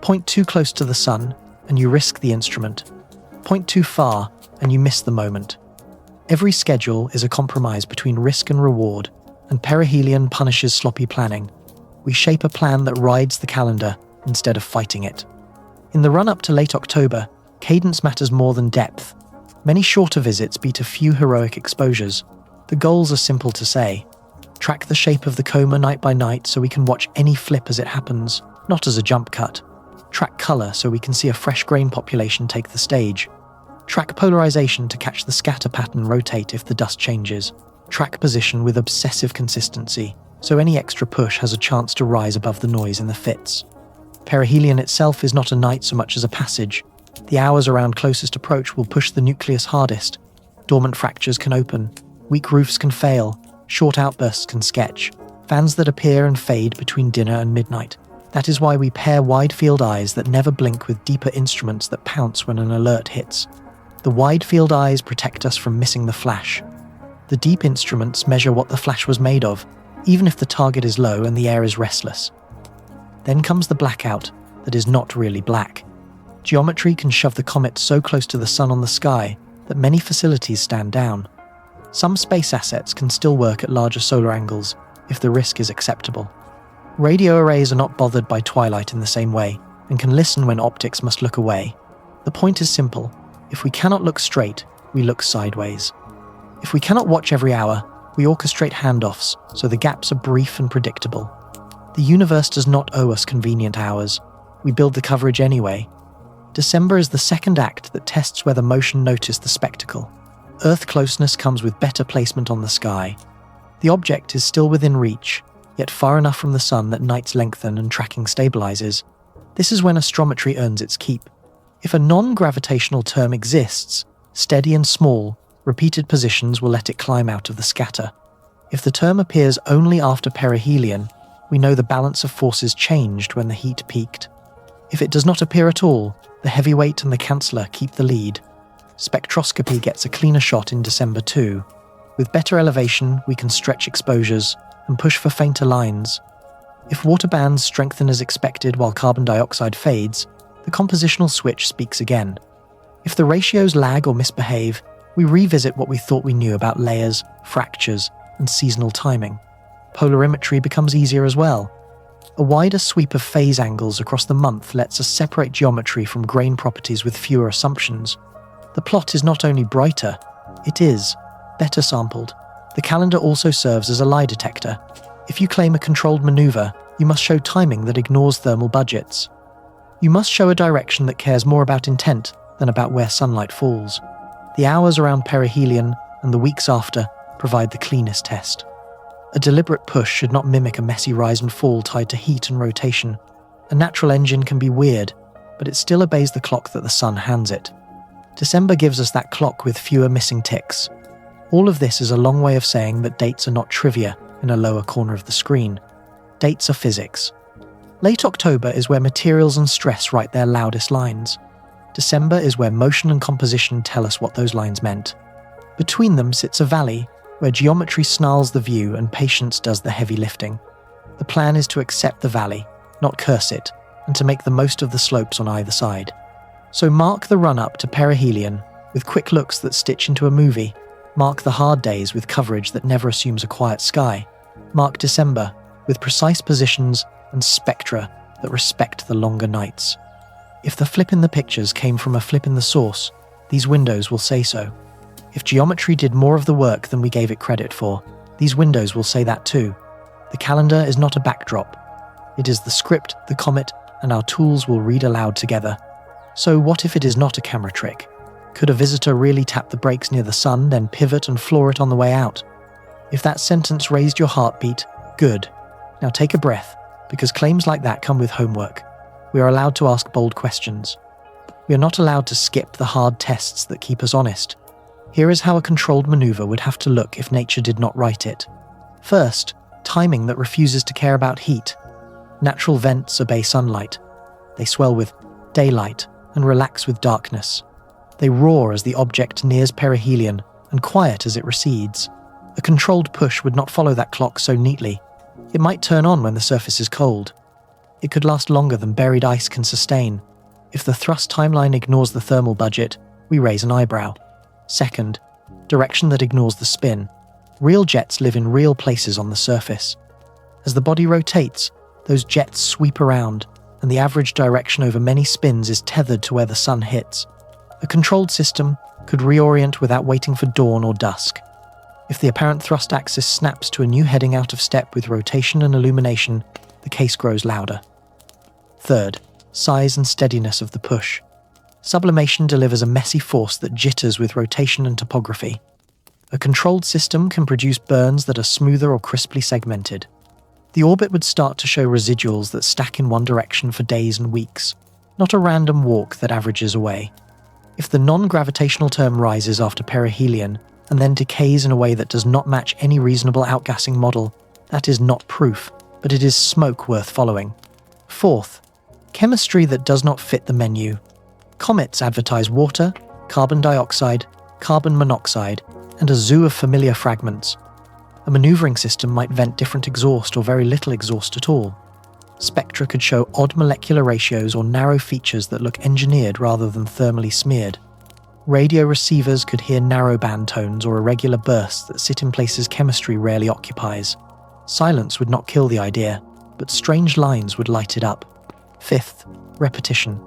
Point too close to the sun, and you risk the instrument. Point too far, and you miss the moment. Every schedule is a compromise between risk and reward, and perihelion punishes sloppy planning. We shape a plan that rides the calendar instead of fighting it. In the run-up to late October, cadence matters more than depth. Many shorter visits beat a few heroic exposures. The goals are simple to say. Track the shape of the coma night by night so we can watch any flip as it happens, not as a jump cut. Track color so we can see a fresh grain population take the stage. Track polarization to catch the scatter pattern rotate if the dust changes. Track position with obsessive consistency, so any extra push has a chance to rise above the noise in the fits. Perihelion itself is not a night so much as a passage. The hours around closest approach will push the nucleus hardest. Dormant fractures can open, weak roofs can fail, short outbursts can sketch. fans that appear and fade between dinner and midnight. That is why we pair wide-field eyes that never blink with deeper instruments that pounce when an alert hits. The wide-field eyes protect us from missing the flash. The deep instruments measure what the flash was made of, even if the target is low and the air is restless. Then comes the blackout that is not really black. Geometry can shove the comet so close to the sun on the sky that many facilities stand down. Some space assets can still work at larger solar angles if the risk is acceptable. Radio arrays are not bothered by twilight in the same way and can listen when optics must look away. The point is simple. If we cannot look straight, we look sideways. If we cannot watch every hour, we orchestrate handoffs so the gaps are brief and predictable. The universe does not owe us convenient hours. We build the coverage anyway. December is the second act that tests whether motion noticed the spectacle. Earth closeness comes with better placement on the sky. The object is still within reach, yet far enough from the sun that nights lengthen and tracking stabilizes. This is when astrometry earns its keep. If a non-gravitational term exists, steady and small, repeated positions will let it climb out of the scatter. If the term appears only after perihelion, we know the balance of forces changed when the heat peaked. If it does not appear at all, the heavyweight and the canceller keep the lead. Spectroscopy gets a cleaner shot in December too. With better elevation, we can stretch exposures and push for fainter lines. If water bands strengthen as expected while carbon dioxide fades, the compositional switch speaks again. If the ratios lag or misbehave, we revisit what we thought we knew about layers, fractures, and seasonal timing. Polarimetry becomes easier as well. A wider sweep of phase angles across the month lets us separate geometry from grain properties with fewer assumptions. The plot is not only brighter, it is better sampled. The calendar also serves as a lie detector. If you claim a controlled maneuver, you must show timing that ignores thermal budgets. You must show a direction that cares more about intent than about where sunlight falls. The hours around perihelion and the weeks after provide the cleanest test. A deliberate push should not mimic a messy rise and fall tied to heat and rotation. A natural engine can be weird, but it still obeys the clock that the sun hands it. December gives us that clock with fewer missing ticks. All of this is a long way of saying that dates are not trivia in a lower corner of the screen. Dates are physics. Late October is where materials and stress write their loudest lines. December is where motion and composition tell us what those lines meant. Between them sits a valley, where geometry snarls the view and patience does the heavy lifting. The plan is to accept the valley, not curse it, and to make the most of the slopes on either side. So mark the run-up to perihelion with quick looks that stitch into a movie. Mark the hard days with coverage that never assumes a quiet sky. Mark December with precise positions and spectra that respect the longer nights. If the flip in the pictures came from a flip in the source, these windows will say so. If geometry did more of the work than we gave it credit for, these windows will say that too. The calendar is not a backdrop. It is the script, the comet, and our tools will read aloud together. So what if it is not a camera trick? Could a visitor really tap the brakes near the sun, then pivot and floor it on the way out? If that sentence raised your heartbeat, good. Now take a breath, because claims like that come with homework. We are allowed to ask bold questions. We are not allowed to skip the hard tests that keep us honest. Here is how a controlled maneuver would have to look if nature did not write it. First, timing that refuses to care about heat. Natural vents obey sunlight. They swell with daylight and relax with darkness. They roar as the object nears perihelion and quiet as it recedes. A controlled push would not follow that clock so neatly. It might turn on when the surface is cold. It could last longer than buried ice can sustain. If the thrust timeline ignores the thermal budget, we raise an eyebrow. Second, direction that ignores the spin. Real jets live in real places on the surface. As the body rotates, those jets sweep around, and the average direction over many spins is tethered to where the sun hits. A controlled system could reorient without waiting for dawn or dusk. If the apparent thrust axis snaps to a new heading out of step with rotation and illumination, the case grows louder. Third, size and steadiness of the push. Sublimation delivers a messy force that jitters with rotation and topography. A controlled system can produce burns that are smoother or crisply segmented. The orbit would start to show residuals that stack in one direction for days and weeks, not a random walk that averages away. If the non-gravitational term rises after perihelion and then decays in a way that does not match any reasonable outgassing model, That is not proof, but it is smoke worth following. Fourth, chemistry that does not fit the menu. Comets advertise water, carbon dioxide, carbon monoxide, and a zoo of familiar fragments. A maneuvering system might vent different exhaust or very little exhaust at all. Spectra could show odd molecular ratios or narrow features that look engineered rather than thermally smeared. Radio receivers could hear narrowband tones or irregular bursts that sit in places chemistry rarely occupies. Silence would not kill the idea, but strange lines would light it up. Fifth, repetition.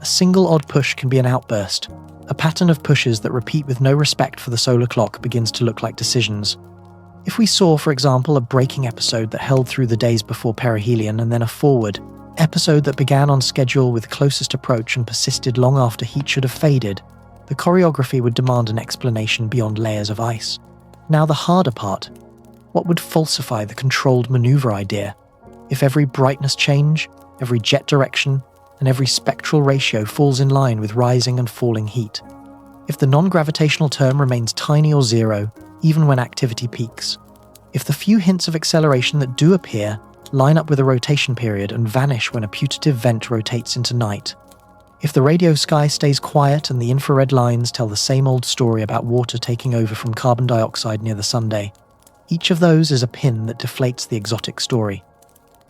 A single odd push can be an outburst. A pattern of pushes that repeat with no respect for the solar clock begins to look like decisions. If we saw, for example, a breaking episode that held through the days before perihelion and then a forward episode that began on schedule with closest approach and persisted long after heat should have faded, the choreography would demand an explanation beyond layers of ice. Now the harder part. What would falsify the controlled maneuver idea? If every brightness change, every jet direction, and every spectral ratio falls in line with rising and falling heat. If the non-gravitational term remains tiny or zero, even when activity peaks. If the few hints of acceleration that do appear line up with a rotation period and vanish when a putative vent rotates into night. If the radio sky stays quiet and the infrared lines tell the same old story about water taking over from carbon dioxide near the sunday. Each of those is a pin that deflates the exotic story.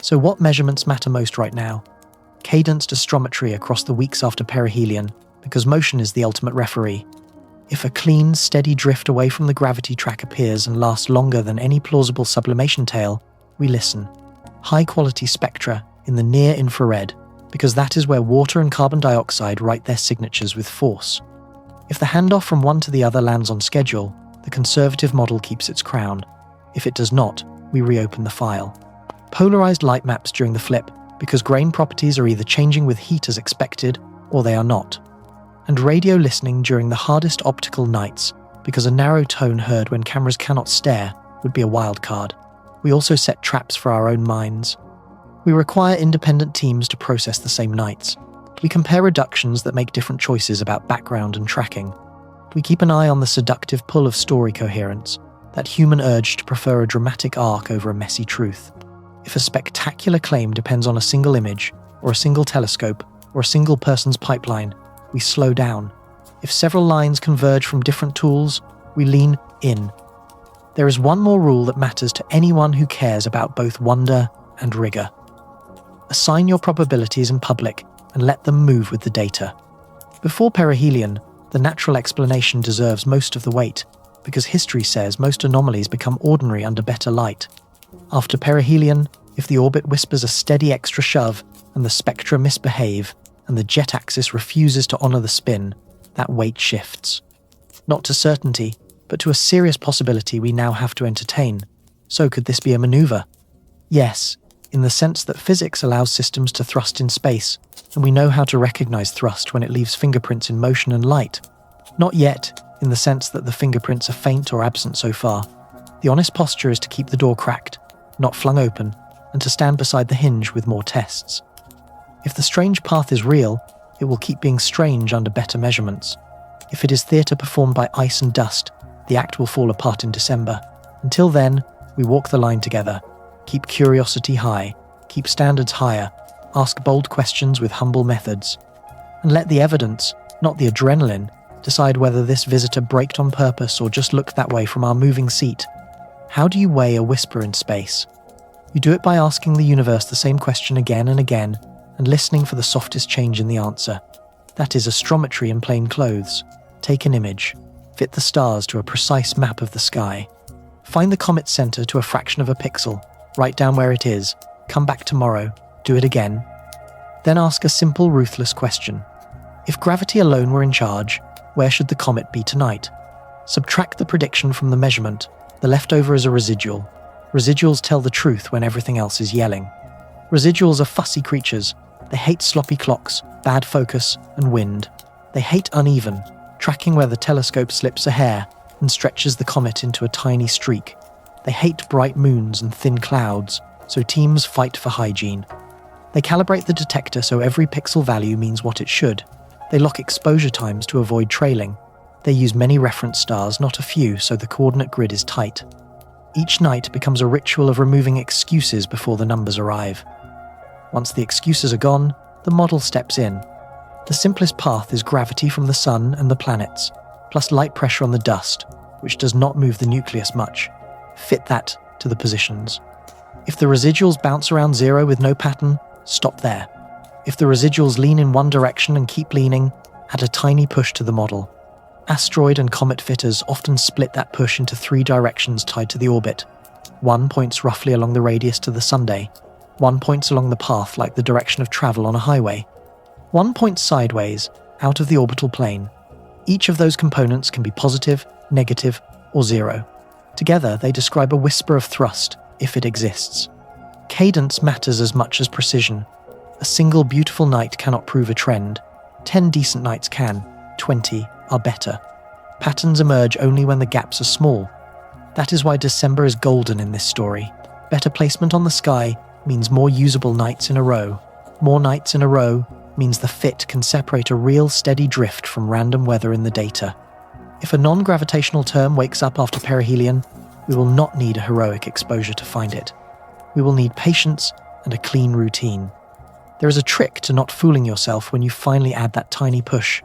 So what measurements matter most right now? Cadenced astrometry across the weeks after perihelion, because motion is the ultimate referee. If a clean, steady drift away from the gravity track appears and lasts longer than any plausible sublimation tail, we listen. High-quality spectra in the near-infrared, because that is where water and carbon dioxide write their signatures with force. If the handoff from one to the other lands on schedule, the conservative model keeps its crown. If it does not, we reopen the file. Polarized light maps during the flip, because grain properties are either changing with heat as expected, or they are not. And radio listening during the hardest optical nights, because a narrow tone heard when cameras cannot stare would be a wild card. We also set traps for our own minds. We require independent teams to process the same nights. We compare reductions that make different choices about background and tracking. We keep an eye on the seductive pull of story coherence, that human urge to prefer a dramatic arc over a messy truth. If a spectacular claim depends on a single image, or a single telescope, or a single person's pipeline, we slow down. If several lines converge from different tools, we lean in. There is one more rule that matters to anyone who cares about both wonder and rigor. Assign your probabilities in public and let them move with the data. Before perihelion, the natural explanation deserves most of the weight, because history says most anomalies become ordinary under better light. After perihelion, if the orbit whispers a steady extra shove and the spectra misbehave, and the jet axis refuses to honour the spin, that weight shifts. Not to certainty, but to a serious possibility we now have to entertain. So could this be a manoeuvre? Yes, in the sense that physics allows systems to thrust in space, and we know how to recognise thrust when it leaves fingerprints in motion and light. Not yet, in the sense that the fingerprints are faint or absent so far. The honest posture is to keep the door cracked, not flung open, and to stand beside the hinge with more tests. If the strange path is real, it will keep being strange under better measurements. If it is theatre performed by ice and dust, the act will fall apart in December. Until then, we walk the line together. Keep curiosity high, keep standards higher, ask bold questions with humble methods. And let the evidence, not the adrenaline, decide whether this visitor braked on purpose or just looked that way from our moving seat. How do you weigh a whisper in space? You do it by asking the universe the same question again and again, and listening for the softest change in the answer. That is astrometry in plain clothes. Take an image, fit the stars to a precise map of the sky. Find the comet's center to a fraction of a pixel, write down where it is, come back tomorrow, do it again. Then ask a simple, ruthless question. If gravity alone were in charge, where should the comet be tonight? Subtract the prediction from the measurement. The leftover is a residual. Residuals tell the truth when everything else is yelling. Residuals are fussy creatures. They hate sloppy clocks, bad focus, and wind. They hate uneven, tracking where the telescope slips a hair and stretches the comet into a tiny streak. They hate bright moons and thin clouds, so teams fight for hygiene. They calibrate the detector so every pixel value means what it should. They lock exposure times to avoid trailing. They use many reference stars, not a few, so the coordinate grid is tight. Each night becomes a ritual of removing excuses before the numbers arrive. Once the excuses are gone, the model steps in. The simplest path is gravity from the sun and the planets, plus light pressure on the dust, which does not move the nucleus much. Fit that to the positions. If the residuals bounce around zero with no pattern, stop there. If the residuals lean in one direction and keep leaning, add a tiny push to the model. Asteroid and comet fitters often split that push into 3 directions tied to the orbit. One points roughly along the radius to the Sunday. One points along the path like the direction of travel on a highway. One points sideways, out of the orbital plane. Each of those components can be positive, negative, or zero. Together, they describe a whisper of thrust, if it exists. Cadence matters as much as precision. A single beautiful night cannot prove a trend. 10 decent nights can, 20 are better. Patterns emerge only when the gaps are small. That is why December is golden in this story. Better placement on the sky means more usable nights in a row. More nights in a row means the fit can separate a real steady drift from random weather in the data. If a non-gravitational term wakes up after perihelion, we will not need a heroic exposure to find it. We will need patience and a clean routine. There is a trick to not fooling yourself when you finally add that tiny push.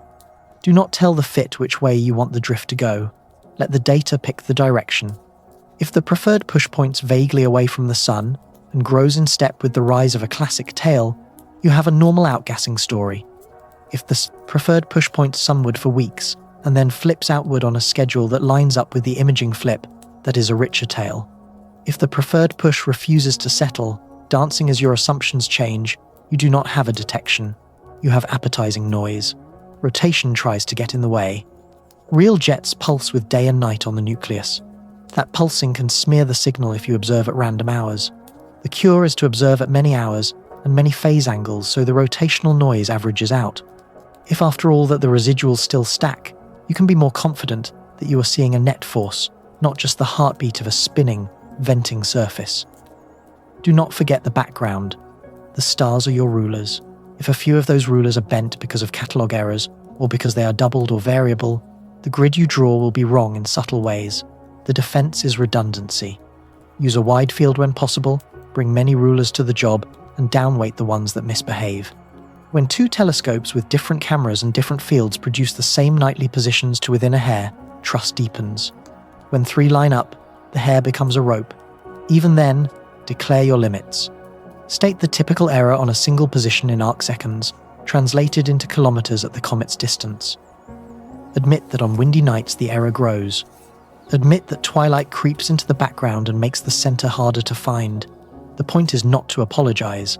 Do not tell the fit which way you want the drift to go. Let the data pick the direction. If the preferred push points vaguely away from the sun and grows in step with the rise of a classic tail, you have a normal outgassing story. If the preferred push points sunward for weeks and then flips outward on a schedule that lines up with the imaging flip, that is a richer tail. If the preferred push refuses to settle, dancing as your assumptions change, you do not have a detection. You have appetizing noise. Rotation tries to get in the way. Real jets pulse with day and night on the nucleus. That pulsing can smear the signal if you observe at random hours. The cure is to observe at many hours and many phase angles so the rotational noise averages out. If after all that the residuals still stack, you can be more confident that you are seeing a net force, not just the heartbeat of a spinning, venting surface. Do not forget the background. The stars are your rulers. If a few of those rulers are bent because of catalogue errors, or because they are doubled or variable, the grid you draw will be wrong in subtle ways. The defense is redundancy. Use a wide field when possible, bring many rulers to the job, and downweight the ones that misbehave. When 2 telescopes with different cameras and different fields produce the same nightly positions to within a hair, trust deepens. When 3 line up, the hair becomes a rope. Even then, declare your limits. State the typical error on a single position in arcseconds, translated into kilometers at the comet's distance. Admit that on windy nights the error grows. Admit that twilight creeps into the background and makes the center harder to find. The point is not to apologize.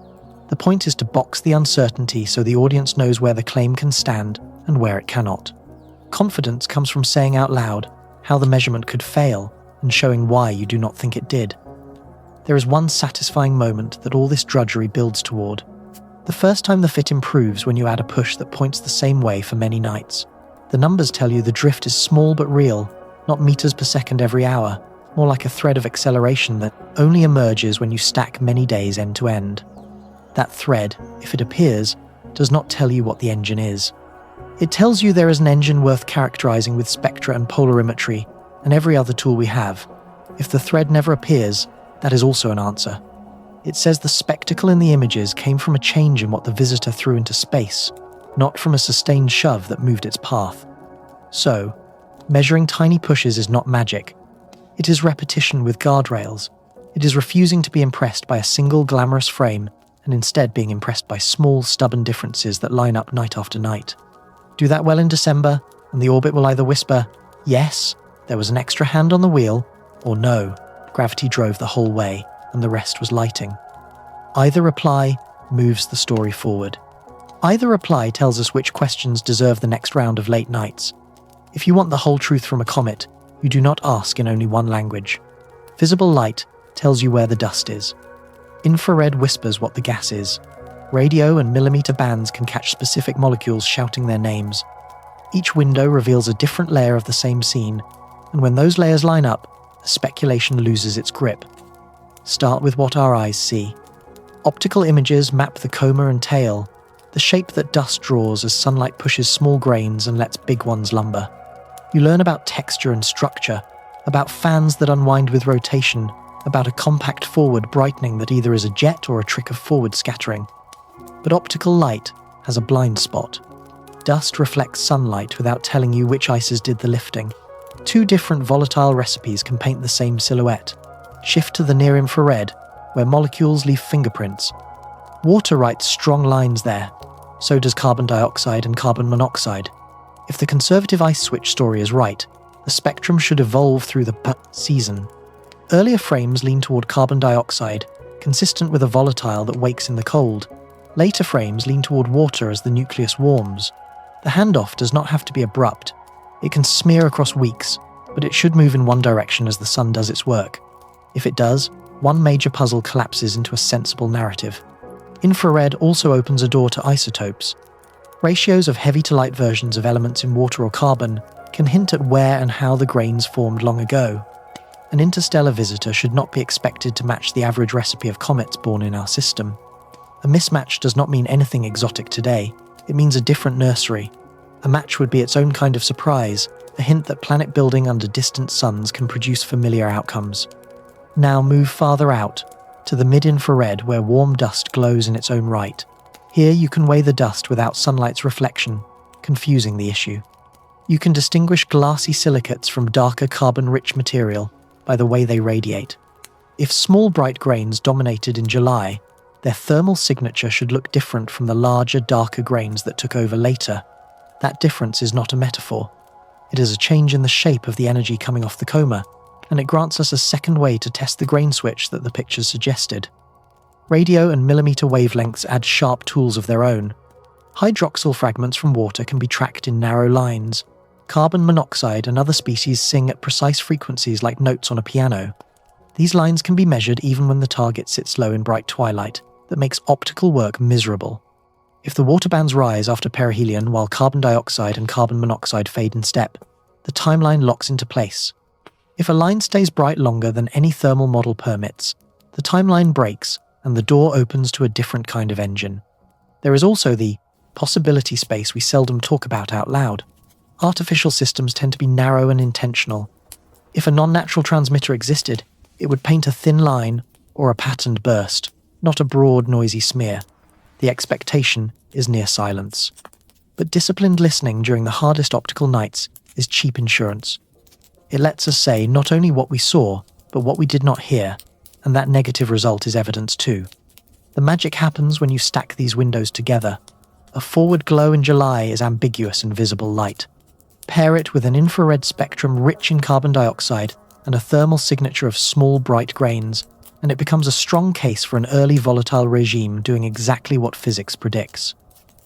The point is to box the uncertainty so the audience knows where the claim can stand and where it cannot. Confidence comes from saying out loud how the measurement could fail and showing why you do not think it did. There is one satisfying moment that all this drudgery builds toward. The first time the fit improves when you add a push that points the same way for many nights. The numbers tell you the drift is small but real, not meters per second every hour, more like a thread of acceleration that only emerges when you stack many days end to end. That thread, if it appears, does not tell you what the engine is. It tells you there is an engine worth characterizing with spectra and polarimetry and every other tool we have. If the thread never appears, that is also an answer. It says the spectacle in the images came from a change in what the visitor threw into space, not from a sustained shove that moved its path. So, measuring tiny pushes is not magic. It is repetition with guardrails. It is refusing to be impressed by a single glamorous frame and instead being impressed by small, stubborn differences that line up night after night. Do that well in December, and the orbit will either whisper, yes, there was an extra hand on the wheel, or no, gravity drove the whole way, and the rest was lighting. Either reply moves the story forward. Either reply tells us which questions deserve the next round of late nights. If you want the whole truth from a comet, you do not ask in only one language. Visible light tells you where the dust is. Infrared whispers what the gas is. Radio and millimeter bands can catch specific molecules shouting their names. Each window reveals a different layer of the same scene, and when those layers line up, the speculation loses its grip. Start with what our eyes see. Optical images map the coma and tail, the shape that dust draws as sunlight pushes small grains and lets big ones lumber. You learn about texture and structure, about fans that unwind with rotation, about a compact forward brightening that either is a jet or a trick of forward scattering. But optical light has a blind spot. Dust reflects sunlight without telling you which ices did the lifting. Two different volatile recipes can paint the same silhouette. Shift to the near-infrared, where molecules leave fingerprints. Water writes strong lines there. So does carbon dioxide and carbon monoxide. If the conservative ice switch story is right, the spectrum should evolve through the season. Earlier frames lean toward carbon dioxide, consistent with a volatile that wakes in the cold. Later frames lean toward water as the nucleus warms. The handoff does not have to be abrupt. It can smear across weeks, but it should move in one direction as the sun does its work. If it does, one major puzzle collapses into a sensible narrative. Infrared also opens a door to isotopes. Ratios of heavy-to-light versions of elements in water or carbon can hint at where and how the grains formed long ago. An interstellar visitor should not be expected to match the average recipe of comets born in our system. A mismatch does not mean anything exotic today. It means a different nursery. A match would be its own kind of surprise, a hint that planet building under distant suns can produce familiar outcomes. Now move farther out, to the mid-infrared where warm dust glows in its own right. Here you can weigh the dust without sunlight's reflection, confusing the issue. You can distinguish glassy silicates from darker carbon-rich material by the way they radiate. If small bright grains dominated in July, their thermal signature should look different from the larger, darker grains that took over later. That difference is not a metaphor. It is a change in the shape of the energy coming off the coma, and it grants us a second way to test the grain switch that the pictures suggested. Radio and millimeter wavelengths add sharp tools of their own. Hydroxyl fragments from water can be tracked in narrow lines. Carbon monoxide and other species sing at precise frequencies like notes on a piano. These lines can be measured even when the target sits low in bright twilight. That makes optical work miserable. If the water bands rise after perihelion while carbon dioxide and carbon monoxide fade in step, the timeline locks into place. If a line stays bright longer than any thermal model permits, the timeline breaks and the door opens to a different kind of engine. There is also the possibility space we seldom talk about out loud. Artificial systems tend to be narrow and intentional. If a non-natural transmitter existed, it would paint a thin line or a patterned burst, not a broad, noisy smear. The expectation is near silence. But disciplined listening during the hardest optical nights is cheap insurance. It lets us say not only what we saw, but what we did not hear, and that negative result is evidence too. The magic happens when you stack these windows together. A forward glow in July is ambiguous and visible light. Pair it with an infrared spectrum rich in carbon dioxide and a thermal signature of small, bright grains, and it becomes a strong case for an early volatile regime doing exactly what physics predicts.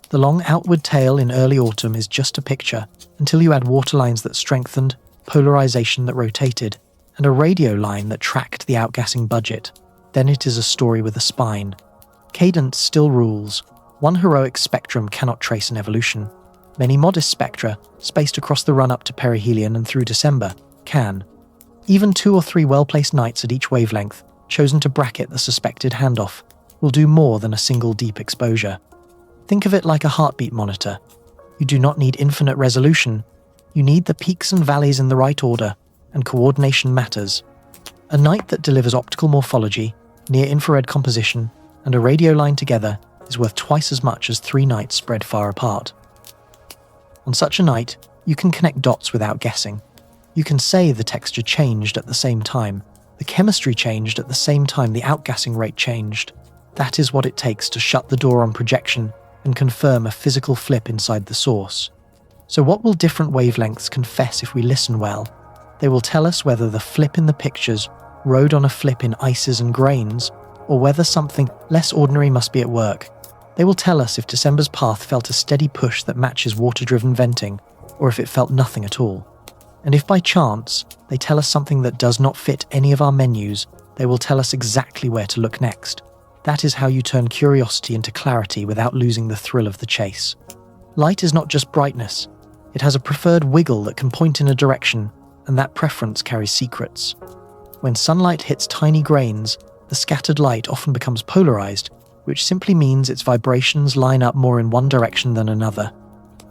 The long outward tail in early autumn is just a picture, until you add water lines that strengthened, polarization that rotated, and a radio line that tracked the outgassing budget. Then it is a story with a spine. Cadence still rules. One heroic spectrum cannot trace an evolution. Many modest spectra, spaced across the run-up to perihelion and through December, can. Even 2 or 3 well-placed nights at each wavelength, chosen to bracket the suspected handoff, will do more than a single deep exposure. Think of it like a heartbeat monitor. You do not need infinite resolution. You need the peaks and valleys in the right order, and coordination matters. A night that delivers optical morphology, near-infrared composition, and a radio line together is worth twice as much as 3 nights spread far apart. On such a night, you can connect dots without guessing. You can say the texture changed at the same time. The chemistry changed at the same time the outgassing rate changed. That is what it takes to shut the door on projection and confirm a physical flip inside the source. So what will different wavelengths confess if we listen well? They will tell us whether the flip in the pictures rode on a flip in ices and grains, or whether something less ordinary must be at work. They will tell us if December's path felt a steady push that matches water-driven venting, or if it felt nothing at all. And if by chance they tell us something that does not fit any of our menus, they will tell us exactly where to look next. That is how you turn curiosity into clarity without losing the thrill of the chase. Light is not just brightness. It has a preferred wiggle that can point in a direction, and that preference carries secrets. When sunlight hits tiny grains, the scattered light often becomes polarized, which simply means its vibrations line up more in one direction than another.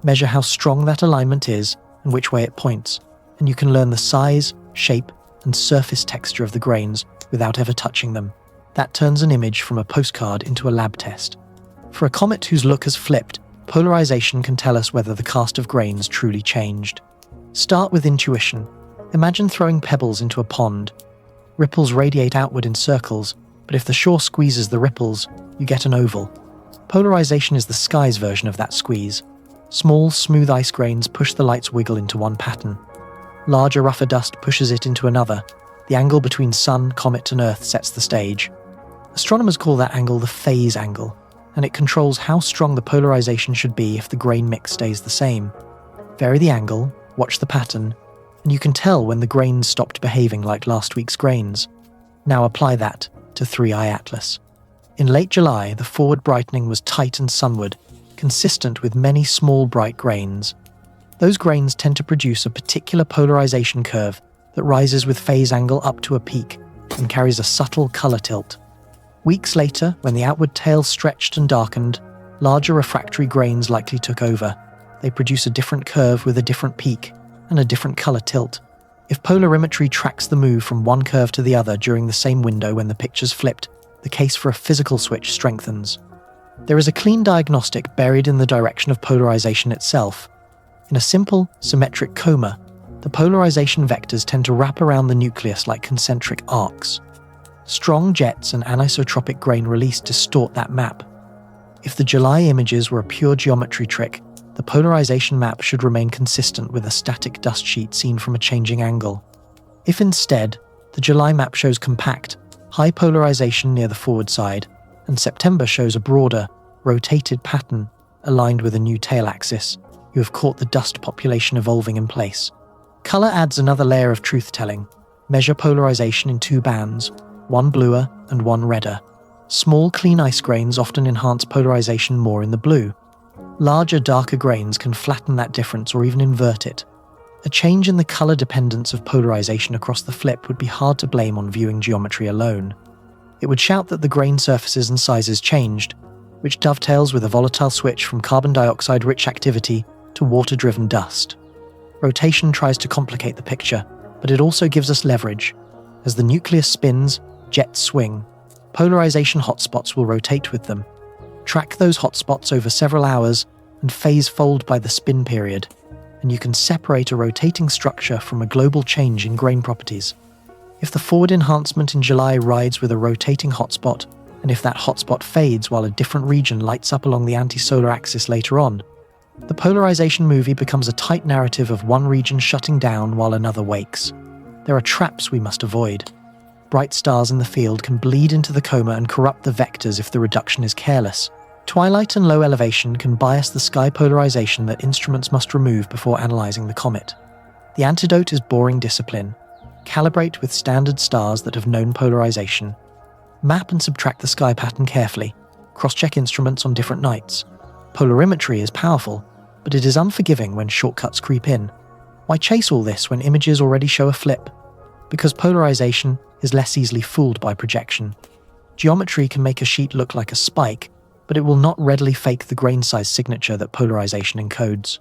Measure how strong that alignment is and which way it points, and you can learn the size, shape, and surface texture of the grains without ever touching them. That turns an image from a postcard into a lab test. For a comet whose look has flipped, polarization can tell us whether the cast of grains truly changed. Start with intuition. Imagine throwing pebbles into a pond. Ripples radiate outward in circles, but if the shore squeezes the ripples, you get an oval. Polarization is the sky's version of that squeeze. Small, smooth ice grains push the light's wiggle into one pattern. Larger, rougher dust pushes it into another. The angle between sun, comet, and Earth sets the stage. Astronomers call that angle the phase angle, and it controls how strong the polarization should be if the grain mix stays the same. Vary the angle, watch the pattern, and you can tell when the grains stopped behaving like last week's grains. Now apply that to 3I Atlas. In late July, the forward brightening was tight and sunward, consistent with many small bright grains. Those grains tend to produce a particular polarization curve that rises with phase angle up to a peak and carries a subtle color tilt. Weeks later, when the outward tail stretched and darkened, larger refractory grains likely took over. They produce a different curve with a different peak and a different color tilt. If polarimetry tracks the move from one curve to the other during the same window when the picture's flipped, the case for a physical switch strengthens. There is a clean diagnostic buried in the direction of polarization itself. In a simple, symmetric coma, the polarization vectors tend to wrap around the nucleus like concentric arcs. Strong jets and anisotropic grain release distort that map. If the July images were a pure geometry trick, the polarization map should remain consistent with a static dust sheet seen from a changing angle. If instead, the July map shows compact, high polarization near the forward side, and September shows a broader, rotated pattern aligned with a new tail axis, you have caught the dust population evolving in place. Color adds another layer of truth-telling. Measure polarization in two bands, one bluer and one redder. Small, clean ice grains often enhance polarization more in the blue. Larger, darker grains can flatten that difference or even invert it. A change in the color dependence of polarization across the flip would be hard to blame on viewing geometry alone. It would shout that the grain surfaces and sizes changed, which dovetails with a volatile switch from carbon dioxide-rich activity to water-driven dust. Rotation tries to complicate the picture, but it also gives us leverage. As the nucleus spins, jets swing. Polarization hotspots will rotate with them. Track those hotspots over several hours and phase fold by the spin period, and you can separate a rotating structure from a global change in grain properties. If the forward enhancement in July rides with a rotating hotspot, and if that hotspot fades while a different region lights up along the anti-solar axis later on, the polarization movie becomes a tight narrative of one region shutting down while another wakes. There are traps we must avoid. Bright stars in the field can bleed into the coma and corrupt the vectors if the reduction is careless. Twilight and low elevation can bias the sky polarization that instruments must remove before analyzing the comet. The antidote is boring discipline. Calibrate with standard stars that have known polarization. Map and subtract the sky pattern carefully. Cross-check instruments on different nights. Polarimetry is powerful, but it is unforgiving when shortcuts creep in. Why chase all this when images already show a flip? Because polarization is less easily fooled by projection. Geometry can make a sheet look like a spike, but it will not readily fake the grain size signature that polarization encodes.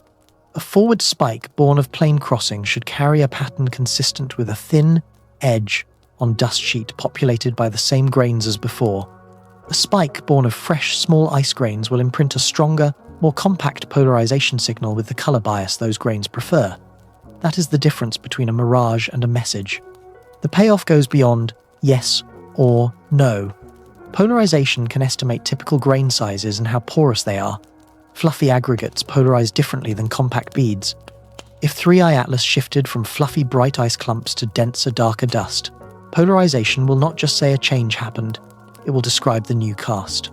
A forward spike born of plane crossing should carry a pattern consistent with a thin edge on dust sheet populated by the same grains as before. A spike born of fresh, small ice grains will imprint a stronger, more compact polarization signal with the color bias those grains prefer. That is the difference between a mirage and a message. The payoff goes beyond yes or no. Polarization can estimate typical grain sizes and how porous they are. Fluffy aggregates polarize differently than compact beads. If 3I Atlas shifted from fluffy bright ice clumps to denser, darker dust, polarization will not just say a change happened, it will describe the new cast.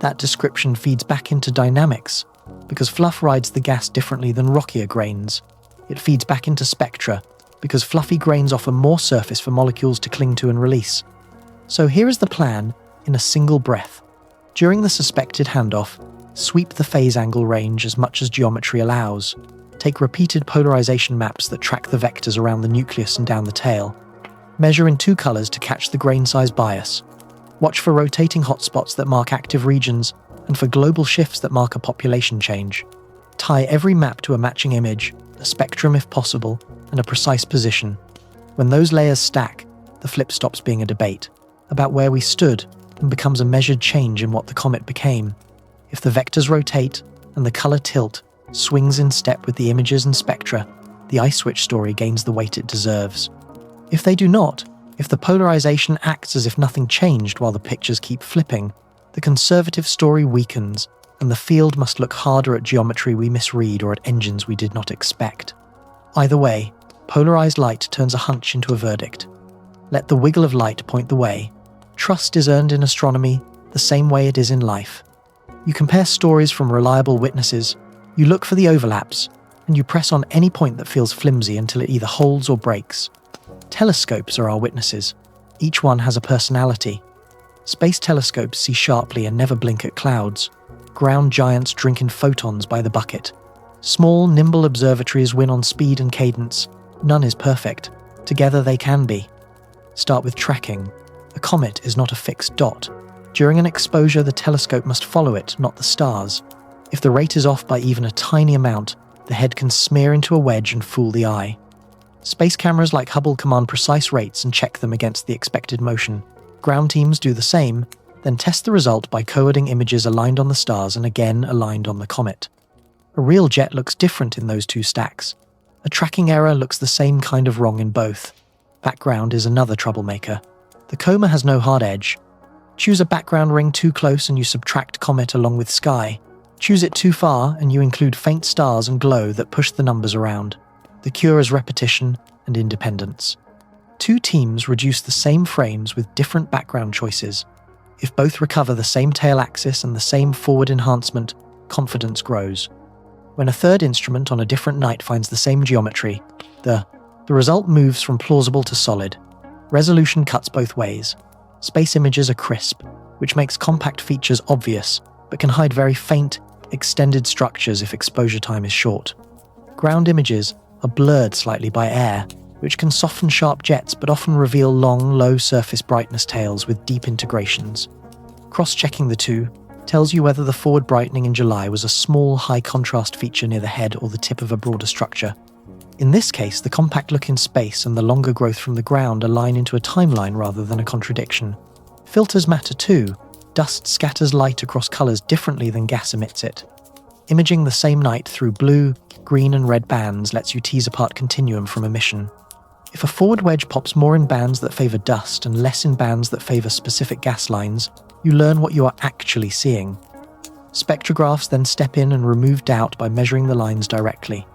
That description feeds back into dynamics, because fluff rides the gas differently than rockier grains. It feeds back into spectra, because fluffy grains offer more surface for molecules to cling to and release. So here is the plan in a single breath. During the suspected handoff, sweep the phase angle range as much as geometry allows. Take repeated polarization maps that track the vectors around the nucleus and down the tail. Measure in two colors to catch the grain size bias. Watch for rotating hotspots that mark active regions and for global shifts that mark a population change. Tie every map to a matching image, a spectrum if possible, and a precise position. When those layers stack, the flip stops being a debate about where we stood and becomes a measured change in what the comet became. If the vectors rotate and the color tilt swings in step with the images and spectra, the ice switch story gains the weight it deserves. If they do not, if the polarization acts as if nothing changed while the pictures keep flipping, the conservative story weakens, and the field must look harder at geometry we misread or at engines we did not expect. Either way, polarized light turns a hunch into a verdict. Let the wiggle of light point the way. Trust is earned in astronomy the same way it is in life. You compare stories from reliable witnesses, you look for the overlaps, and you press on any point that feels flimsy until it either holds or breaks. Telescopes are our witnesses. Each one has a personality. Space telescopes see sharply and never blink at clouds. Ground giants drink in photons by the bucket. Small, nimble observatories win on speed and cadence. None is perfect. Together they can be. Start with tracking. A comet is not a fixed dot. During an exposure, the telescope must follow it, not the stars. If the rate is off by even a tiny amount, the head can smear into a wedge and fool the eye. Space cameras like Hubble command precise rates and check them against the expected motion. Ground teams do the same, then test the result by coding images aligned on the stars and again aligned on the comet. A real jet looks different in those two stacks. A tracking error looks the same kind of wrong in both. Background is another troublemaker. The coma has no hard edge. Choose a background ring too close and you subtract comet along with sky. Choose it too far and you include faint stars and glow that push the numbers around. The cure is repetition and independence. Two teams reduce the same frames with different background choices. If both recover the same tail axis and the same forward enhancement, confidence grows. When a third instrument on a different night finds the same geometry, the result moves from plausible to solid. Resolution cuts both ways. Space images are crisp, which makes compact features obvious, but can hide very faint, extended structures if exposure time is short. Ground images are blurred slightly by air, which can soften sharp jets but often reveal long, low-surface brightness tails with deep integrations. Cross-checking the two tells you whether the forward brightening in July was a small, high-contrast feature near the head or the tip of a broader structure. In this case, the compact look in space and the longer growth from the ground align into a timeline rather than a contradiction. Filters matter too. Dust scatters light across colors differently than gas emits it. Imaging the same night through blue, green and red bands lets you tease apart continuum from emission. If a forward wedge pops more in bands that favor dust and less in bands that favor specific gas lines, you learn what you are actually seeing. Spectrographs then step in and remove doubt by measuring the lines directly.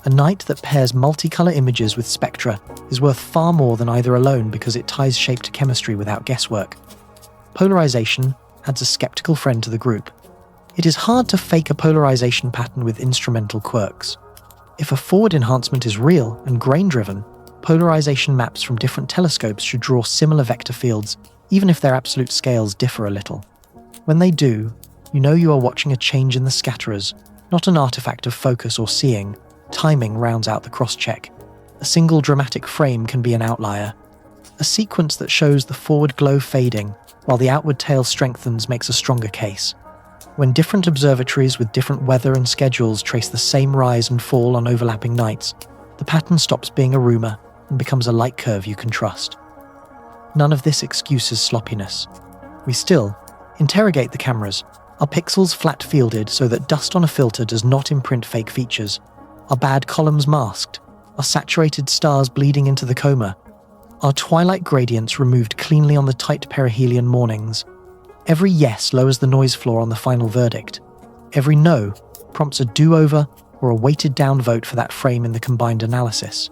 A night that pairs multicolor images with spectra is worth far more than either alone because it ties shape to chemistry without guesswork. Polarization adds a skeptical friend to the group. It is hard to fake a polarization pattern with instrumental quirks. If a forward enhancement is real and grain-driven, polarization maps from different telescopes should draw similar vector fields, even if their absolute scales differ a little. When they do, you know you are watching a change in the scatterers, not an artifact of focus or seeing. Timing rounds out the cross-check. A single dramatic frame can be an outlier. A sequence that shows the forward glow fading, while the outward tail strengthens makes a stronger case. When different observatories with different weather and schedules trace the same rise and fall on overlapping nights, the pattern stops being a rumor and becomes a light curve you can trust. None of this excuses sloppiness. We still interrogate the cameras. Are pixels flat-fielded so that dust on a filter does not imprint fake features? Are bad columns masked? Are saturated stars bleeding into the coma? Are twilight gradients removed cleanly on the tight perihelion mornings? Every yes lowers the noise floor on the final verdict. Every no prompts a do-over or a weighted-down vote for that frame in the combined analysis.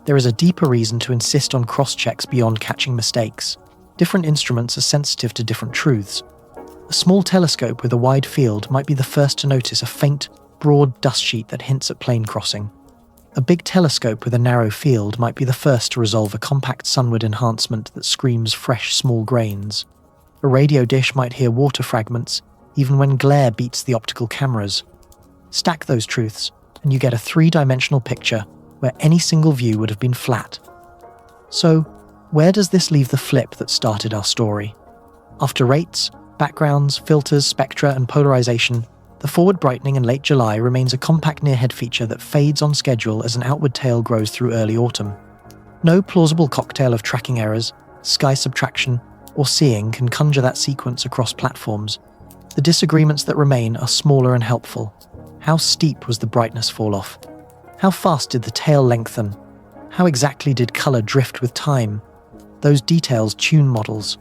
There is a deeper reason to insist on cross-checks beyond catching mistakes. Different instruments are sensitive to different truths. A small telescope with a wide field might be the first to notice a faint, broad dust sheet that hints at plane crossing. A big telescope with a narrow field might be the first to resolve a compact sunward enhancement that screams fresh small grains. A radio dish might hear water fragments, even when glare beats the optical cameras. Stack those truths, and you get a three-dimensional picture where any single view would have been flat. So, where does this leave the flip that started our story? After rates, backgrounds, filters, spectra, and polarization, the forward brightening in late July remains a compact near-head feature that fades on schedule as an outward tail grows through early autumn. No plausible cocktail of tracking errors, sky subtraction, or seeing can conjure that sequence across platforms. The disagreements that remain are smaller and helpful. How steep was the brightness fall off? How fast did the tail lengthen? How exactly did color drift with time? Those details tune models.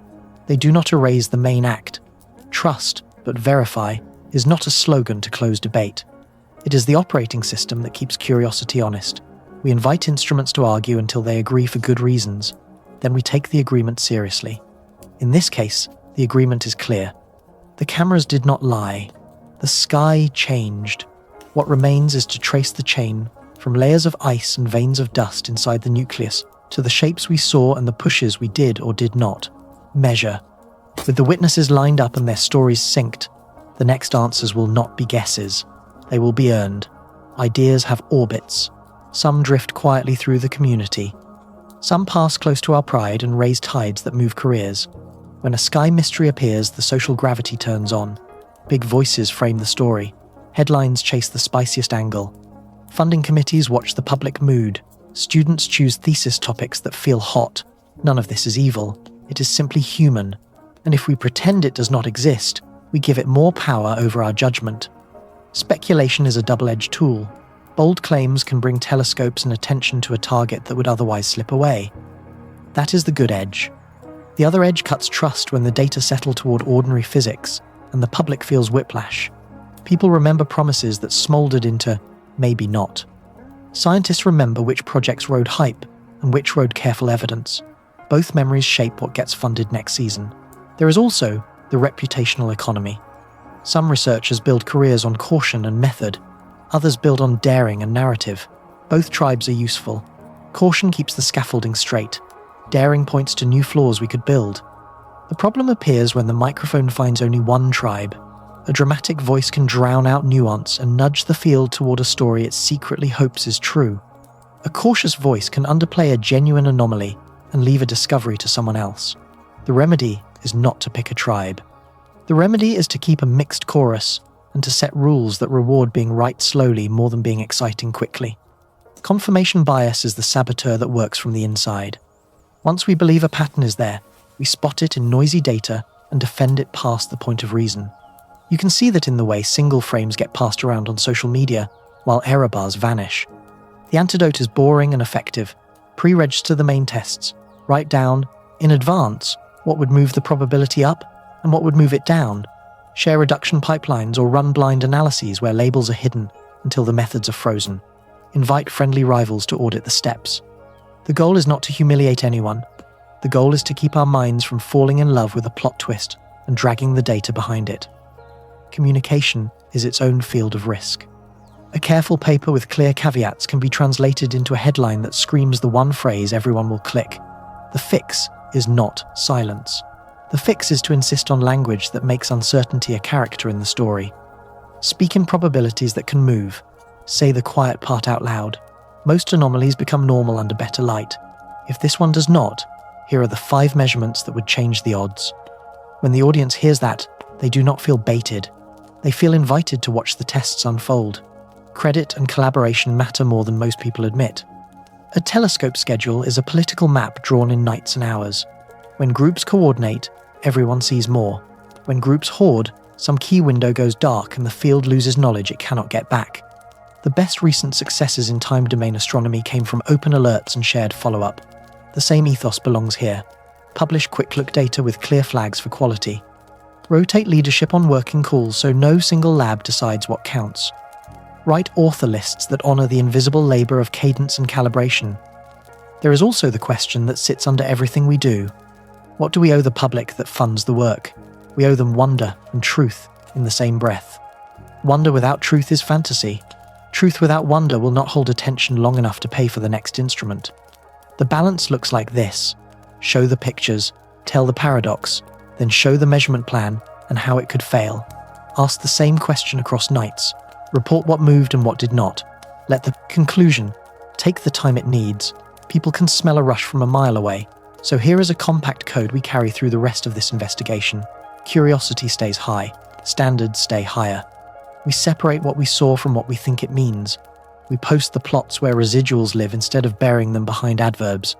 They do not erase the main act. Trust, but verify, is not a slogan to close debate. It is the operating system that keeps curiosity honest. We invite instruments to argue until they agree for good reasons. Then we take the agreement seriously. In this case, the agreement is clear. The cameras did not lie. The sky changed. What remains is to trace the chain from layers of ice and veins of dust inside the nucleus to the shapes we saw and the pushes we did or did not measure. With the witnesses lined up and their stories synced, the next answers will not be guesses. They will be earned. Ideas have orbits. Some drift quietly through the community. Some pass close to our pride and raise tides that move careers. When a sky mystery appears, the social gravity turns on. Big voices frame the story. Headlines chase the spiciest angle. Funding committees watch the public mood. Students choose thesis topics that feel hot. None of this is evil. It is simply human. And if we pretend it does not exist, we give it more power over our judgment. Speculation is a double-edged tool. Bold claims can bring telescopes and attention to a target that would otherwise slip away. That is the good edge. The other edge cuts trust when the data settle toward ordinary physics and the public feels whiplash. People remember promises that smoldered into maybe not. Scientists remember which projects rode hype and which rode careful evidence. Both memories shape what gets funded next season. There is also the reputational economy. Some researchers build careers on caution and method. Others build on daring and narrative. Both tribes are useful. Caution keeps the scaffolding straight. Daring points to new floors we could build. The problem appears when the microphone finds only one tribe. A dramatic voice can drown out nuance and nudge the field toward a story it secretly hopes is true. A cautious voice can underplay a genuine anomaly and leave a discovery to someone else. The remedy is not to pick a tribe. The remedy is to keep a mixed chorus and to set rules that reward being right slowly more than being exciting quickly. Confirmation bias is the saboteur that works from the inside. Once we believe a pattern is there, we spot it in noisy data and defend it past the point of reason. You can see that in the way single frames get passed around on social media, while error bars vanish. The antidote is boring and effective. Pre-register the main tests. Write down, in advance, what would move the probability up and what would move it down. Share reduction pipelines or run blind analyses where labels are hidden until the methods are frozen. Invite friendly rivals to audit the steps. The goal is not to humiliate anyone. The goal is to keep our minds from falling in love with a plot twist and dragging the data behind it. Communication is its own field of risk. A careful paper with clear caveats can be translated into a headline that screams the one phrase everyone will click. The fix is not silence. The fix is to insist on language that makes uncertainty a character in the story. Speak in probabilities that can move. Say the quiet part out loud. Most anomalies become normal under better light. If this one does not, here are the 5 measurements that would change the odds. When the audience hears that, they do not feel baited. They feel invited to watch the tests unfold. Credit and collaboration matter more than most people admit. A telescope schedule is a political map drawn in nights and hours. When groups coordinate, everyone sees more. When groups hoard, some key window goes dark and the field loses knowledge it cannot get back. The best recent successes in time domain astronomy came from open alerts and shared follow-up. The same ethos belongs here. Publish quick-look data with clear flags for quality. Rotate leadership on working calls so no single lab decides what counts. Write author lists that honor the invisible labor of cadence and calibration. There is also the question that sits under everything we do. What do we owe the public that funds the work? We owe them wonder and truth in the same breath. Wonder without truth is fantasy. Truth without wonder will not hold attention long enough to pay for the next instrument. The balance looks like this. Show the pictures, tell the paradox, then show the measurement plan and how it could fail. Ask the same question across nights. Report what moved and what did not. Let the conclusion take the time it needs. People can smell a rush from a mile away. So here is a compact code we carry through the rest of this investigation. Curiosity stays high. Standards stay higher. We separate what we saw from what we think it means. We post the plots where residuals live instead of burying them behind adverbs.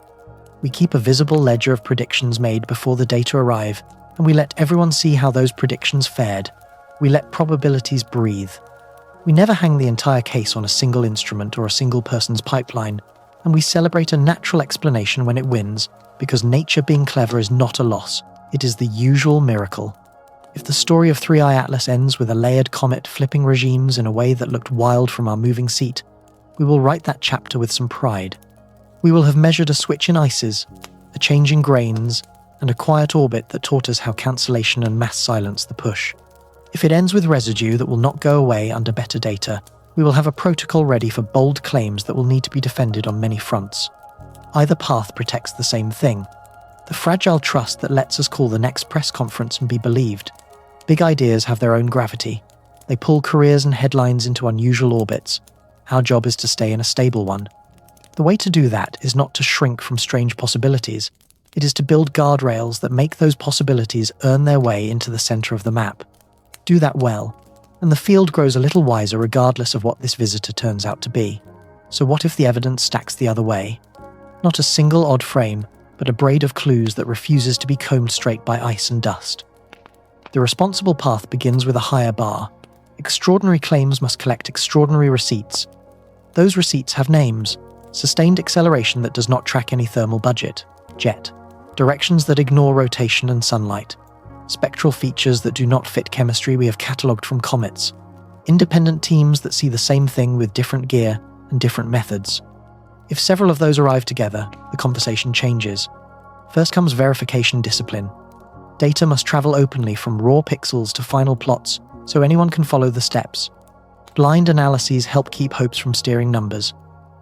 We keep a visible ledger of predictions made before the data arrive, and we let everyone see how those predictions fared. We let probabilities breathe. We never hang the entire case on a single instrument or a single person's pipeline, and we celebrate a natural explanation when it wins, because nature being clever is not a loss, it is the usual miracle. If the story of 3i Atlas ends with a layered comet flipping regimes in a way that looked wild from our moving seat, we will write that chapter with some pride. We will have measured a switch in ices, a change in grains, and a quiet orbit that taught us how cancellation and mass silence the push. If it ends with residue that will not go away under better data, we will have a protocol ready for bold claims that will need to be defended on many fronts. Either path protects the same thing: the fragile trust that lets us call the next press conference and be believed. Big ideas have their own gravity. They pull careers and headlines into unusual orbits. Our job is to stay in a stable one. The way to do that is not to shrink from strange possibilities. It is to build guardrails that make those possibilities earn their way into the center of the map. Do that well, and the field grows a little wiser regardless of what this visitor turns out to be. So what if the evidence stacks the other way? Not a single odd frame, but a braid of clues that refuses to be combed straight by ice and dust. The responsible path begins with a higher bar. Extraordinary claims must collect extraordinary receipts. Those receipts have names: sustained acceleration that does not track any thermal budget, jet; directions that ignore rotation and sunlight; spectral features that do not fit chemistry we have catalogued from comets; independent teams that see the same thing with different gear and different methods. If several of those arrive together, the conversation changes. First comes verification discipline. Data must travel openly from raw pixels to final plots, so anyone can follow the steps. Blind analyses help keep hopes from steering numbers.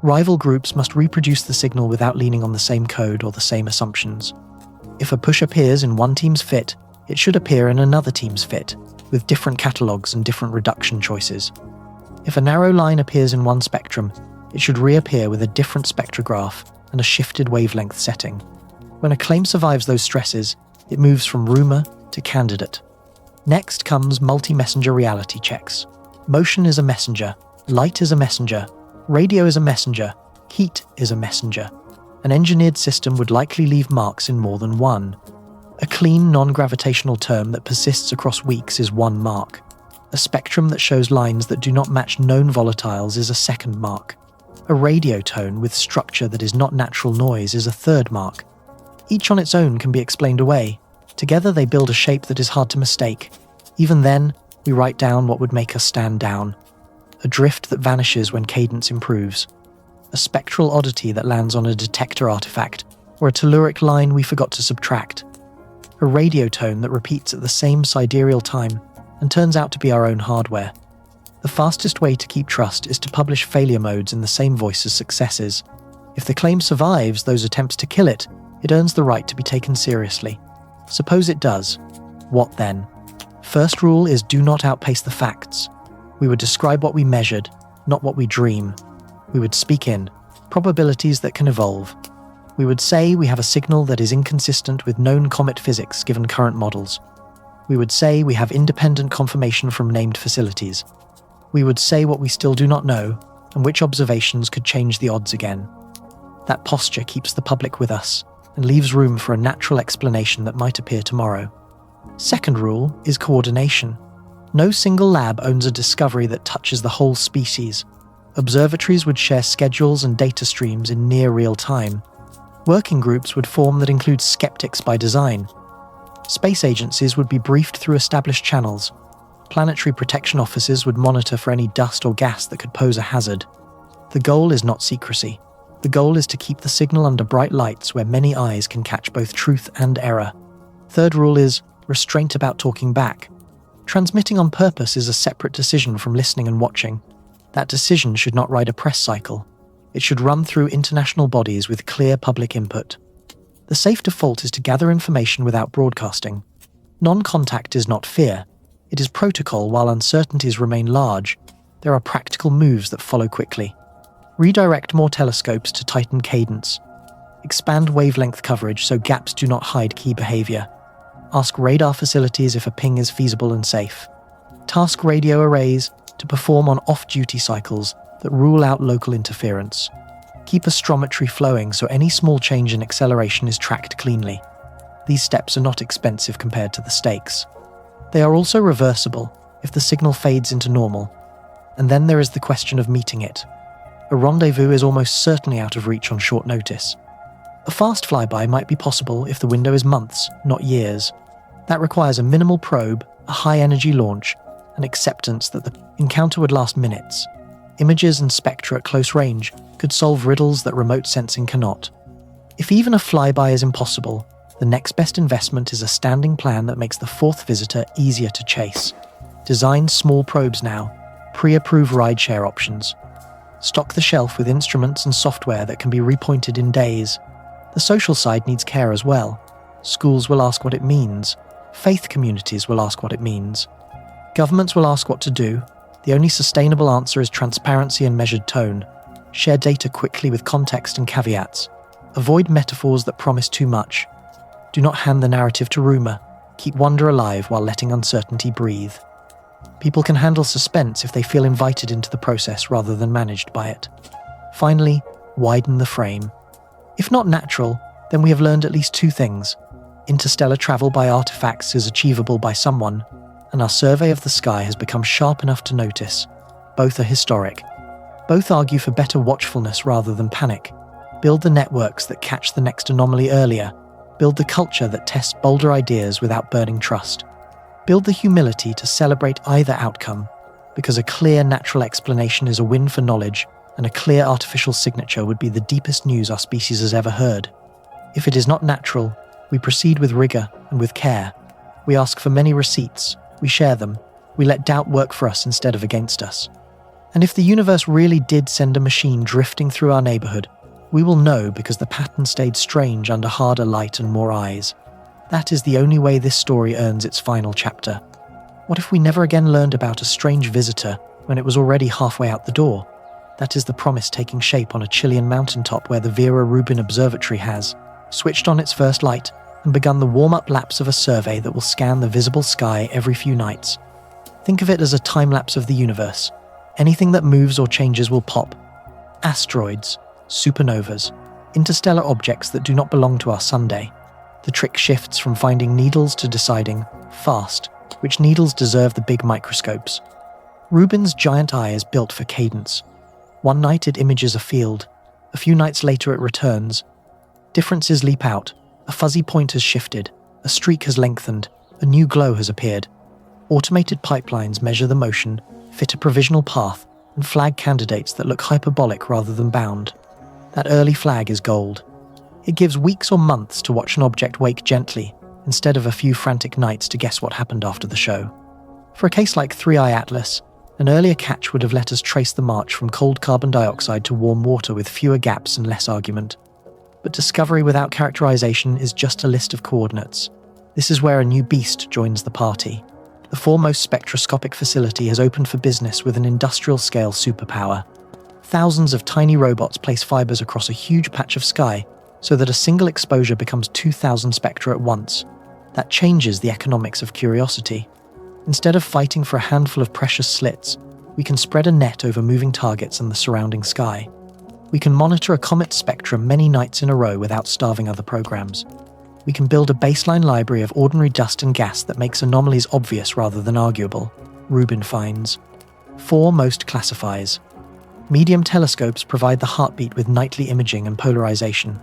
Rival groups must reproduce the signal without leaning on the same code or the same assumptions. If a push appears in one team's fit, it should appear in another team's fit, with different catalogues and different reduction choices. If a narrow line appears in one spectrum, it should reappear with a different spectrograph and a shifted wavelength setting. When a claim survives those stresses, it moves from rumor to candidate. Next comes multi-messenger reality checks. Motion is a messenger, light is a messenger, radio is a messenger, heat is a messenger. An engineered system would likely leave marks in more than one. A clean, non-gravitational term that persists across weeks is one mark. A spectrum that shows lines that do not match known volatiles is a second mark. A radio tone with structure that is not natural noise is a third mark. Each on its own can be explained away. Together they build a shape that is hard to mistake. Even then, we write down what would make us stand down. A drift that vanishes when cadence improves. A spectral oddity that lands on a detector artifact, or a telluric line we forgot to subtract. A radio tone that repeats at the same sidereal time and turns out to be our own hardware. The fastest way to keep trust is to publish failure modes in the same voice as successes. If the claim survives those attempts to kill it, it earns the right to be taken seriously. Suppose it does. What then? First rule is do not outpace the facts. We would describe what we measured, not what we dream. We would speak in probabilities that can evolve. We would say we have a signal that is inconsistent with known comet physics given current models. We would say we have independent confirmation from named facilities. We would say what we still do not know, and which observations could change the odds again. That posture keeps the public with us, and leaves room for a natural explanation that might appear tomorrow. Second rule is coordination. No single lab owns a discovery that touches the whole species. Observatories would share schedules and data streams in near real time. Working groups would form that include skeptics by design. Space agencies would be briefed through established channels. Planetary protection officers would monitor for any dust or gas that could pose a hazard. The goal is not secrecy. The goal is to keep the signal under bright lights where many eyes can catch both truth and error. Third rule is restraint about talking back. Transmitting on purpose is a separate decision from listening and watching. That decision should not ride a press cycle. It should run through international bodies with clear public input. The safe default is to gather information without broadcasting. Non-contact is not fear. It is protocol. While uncertainties remain large, there are practical moves that follow quickly. Redirect more telescopes to tighten cadence. Expand wavelength coverage so gaps do not hide key behavior. Ask radar facilities if a ping is feasible and safe. Task radio arrays to perform on off-duty cycles that rule out local interference. Keep astrometry flowing so any small change in acceleration is tracked cleanly. These steps are not expensive compared to the stakes. They are also reversible if the signal fades into normal. And then there is the question of meeting it. A rendezvous is almost certainly out of reach on short notice. A fast flyby might be possible if the window is months, not years. That requires a minimal probe, a high-energy launch, and acceptance that the encounter would last minutes. Images and spectra at close range could solve riddles that remote sensing cannot. If even a flyby is impossible, the next best investment is a standing plan that makes the fourth visitor easier to chase. Design small probes now, pre-approve rideshare options. Stock the shelf with instruments and software that can be repointed in days. The social side needs care as well. Schools will ask what it means. Faith communities will ask what it means. Governments will ask what to do. The only sustainable answer is transparency and measured tone. Share data quickly with context and caveats. Avoid metaphors that promise too much. Do not hand the narrative to rumor. Keep wonder alive while letting uncertainty breathe. People can handle suspense if they feel invited into the process rather than managed by it. Finally, widen the frame. If not natural, then we have learned at least two things. Interstellar travel by artifacts is achievable by someone, and our survey of the sky has become sharp enough to notice. Both are historic. Both argue for better watchfulness rather than panic. Build the networks that catch the next anomaly earlier. Build the culture that tests bolder ideas without burning trust. Build the humility to celebrate either outcome, because a clear natural explanation is a win for knowledge, and a clear artificial signature would be the deepest news our species has ever heard. If it is not natural, we proceed with rigor and with care. We ask for many receipts, we share them, we let doubt work for us instead of against us. And if the universe really did send a machine drifting through our neighborhood, we will know because the pattern stayed strange under harder light and more eyes. That is the only way this story earns its final chapter. What if we never again learned about a strange visitor when it was already halfway out the door? That is the promise taking shape on a Chilean mountaintop where the Vera Rubin Observatory has switched on its first light and begun the warm-up laps of a survey that will scan the visible sky every few nights. Think of it as a time-lapse of the universe. Anything that moves or changes will pop. Asteroids, supernovas, interstellar objects that do not belong to our Sunday. The trick shifts from finding needles to deciding, fast, which needles deserve the big microscopes. Rubin's giant eye is built for cadence. One night it images a field. A few nights later it returns. Differences leap out. A fuzzy point has shifted. A streak has lengthened. A new glow has appeared. Automated pipelines measure the motion, fit a provisional path, and flag candidates that look hyperbolic rather than bound. That early flag is gold. It gives weeks or months to watch an object wake gently, instead of a few frantic nights to guess what happened after the show. For a case like 3I Atlas, an earlier catch would have let us trace the march from cold carbon dioxide to warm water with fewer gaps and less argument. But discovery without characterization is just a list of coordinates. This is where a new beast joins the party. The foremost spectroscopic facility has opened for business with an industrial-scale superpower. Thousands of tiny robots place fibers across a huge patch of sky so that a single exposure becomes 2,000 spectra at once. That changes the economics of curiosity. Instead of fighting for a handful of precious slits, we can spread a net over moving targets and the surrounding sky. We can monitor a comet's spectrum many nights in a row without starving other programs. We can build a baseline library of ordinary dust and gas that makes anomalies obvious rather than arguable. Rubin finds. 4 most classifies. Medium telescopes provide the heartbeat with nightly imaging and polarization.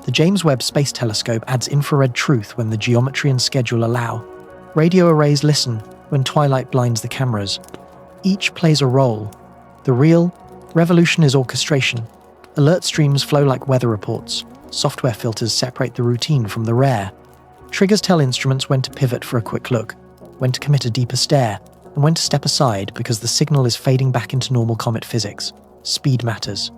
The James Webb Space Telescope adds infrared truth when the geometry and schedule allow. Radio arrays listen when twilight blinds the cameras. Each plays a role. The real revolution is orchestration. Alert streams flow like weather reports. Software filters separate the routine from the rare. Triggers tell instruments when to pivot for a quick look, when to commit a deeper stare, and when to step aside because the signal is fading back into normal comet physics. Speed matters.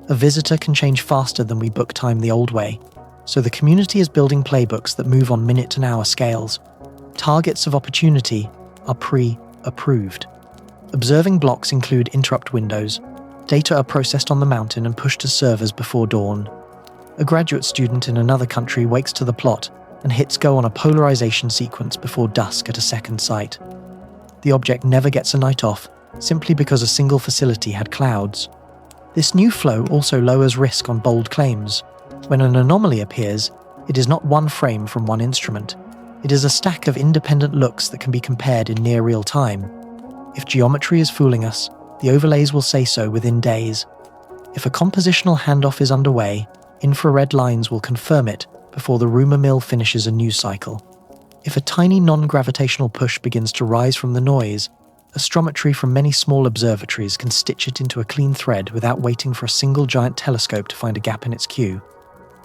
A visitor can change faster than we book time the old way, so the community is building playbooks that move on minute and hour scales. Targets of opportunity are pre-approved. Observing blocks include interrupt windows. Data are processed on the mountain and pushed to servers before dawn. A graduate student in another country wakes to the plot and hits go on a polarization sequence before dusk at a second sight. The object never gets a night off, simply because a single facility had clouds. This new flow also lowers risk on bold claims. When an anomaly appears, it is not one frame from one instrument. It is a stack of independent looks that can be compared in near real time. If geometry is fooling us, the overlays will say so within days. If a compositional handoff is underway, infrared lines will confirm it before the rumor mill finishes a news cycle. If a tiny non-gravitational push begins to rise from the noise, astrometry from many small observatories can stitch it into a clean thread without waiting for a single giant telescope to find a gap in its queue.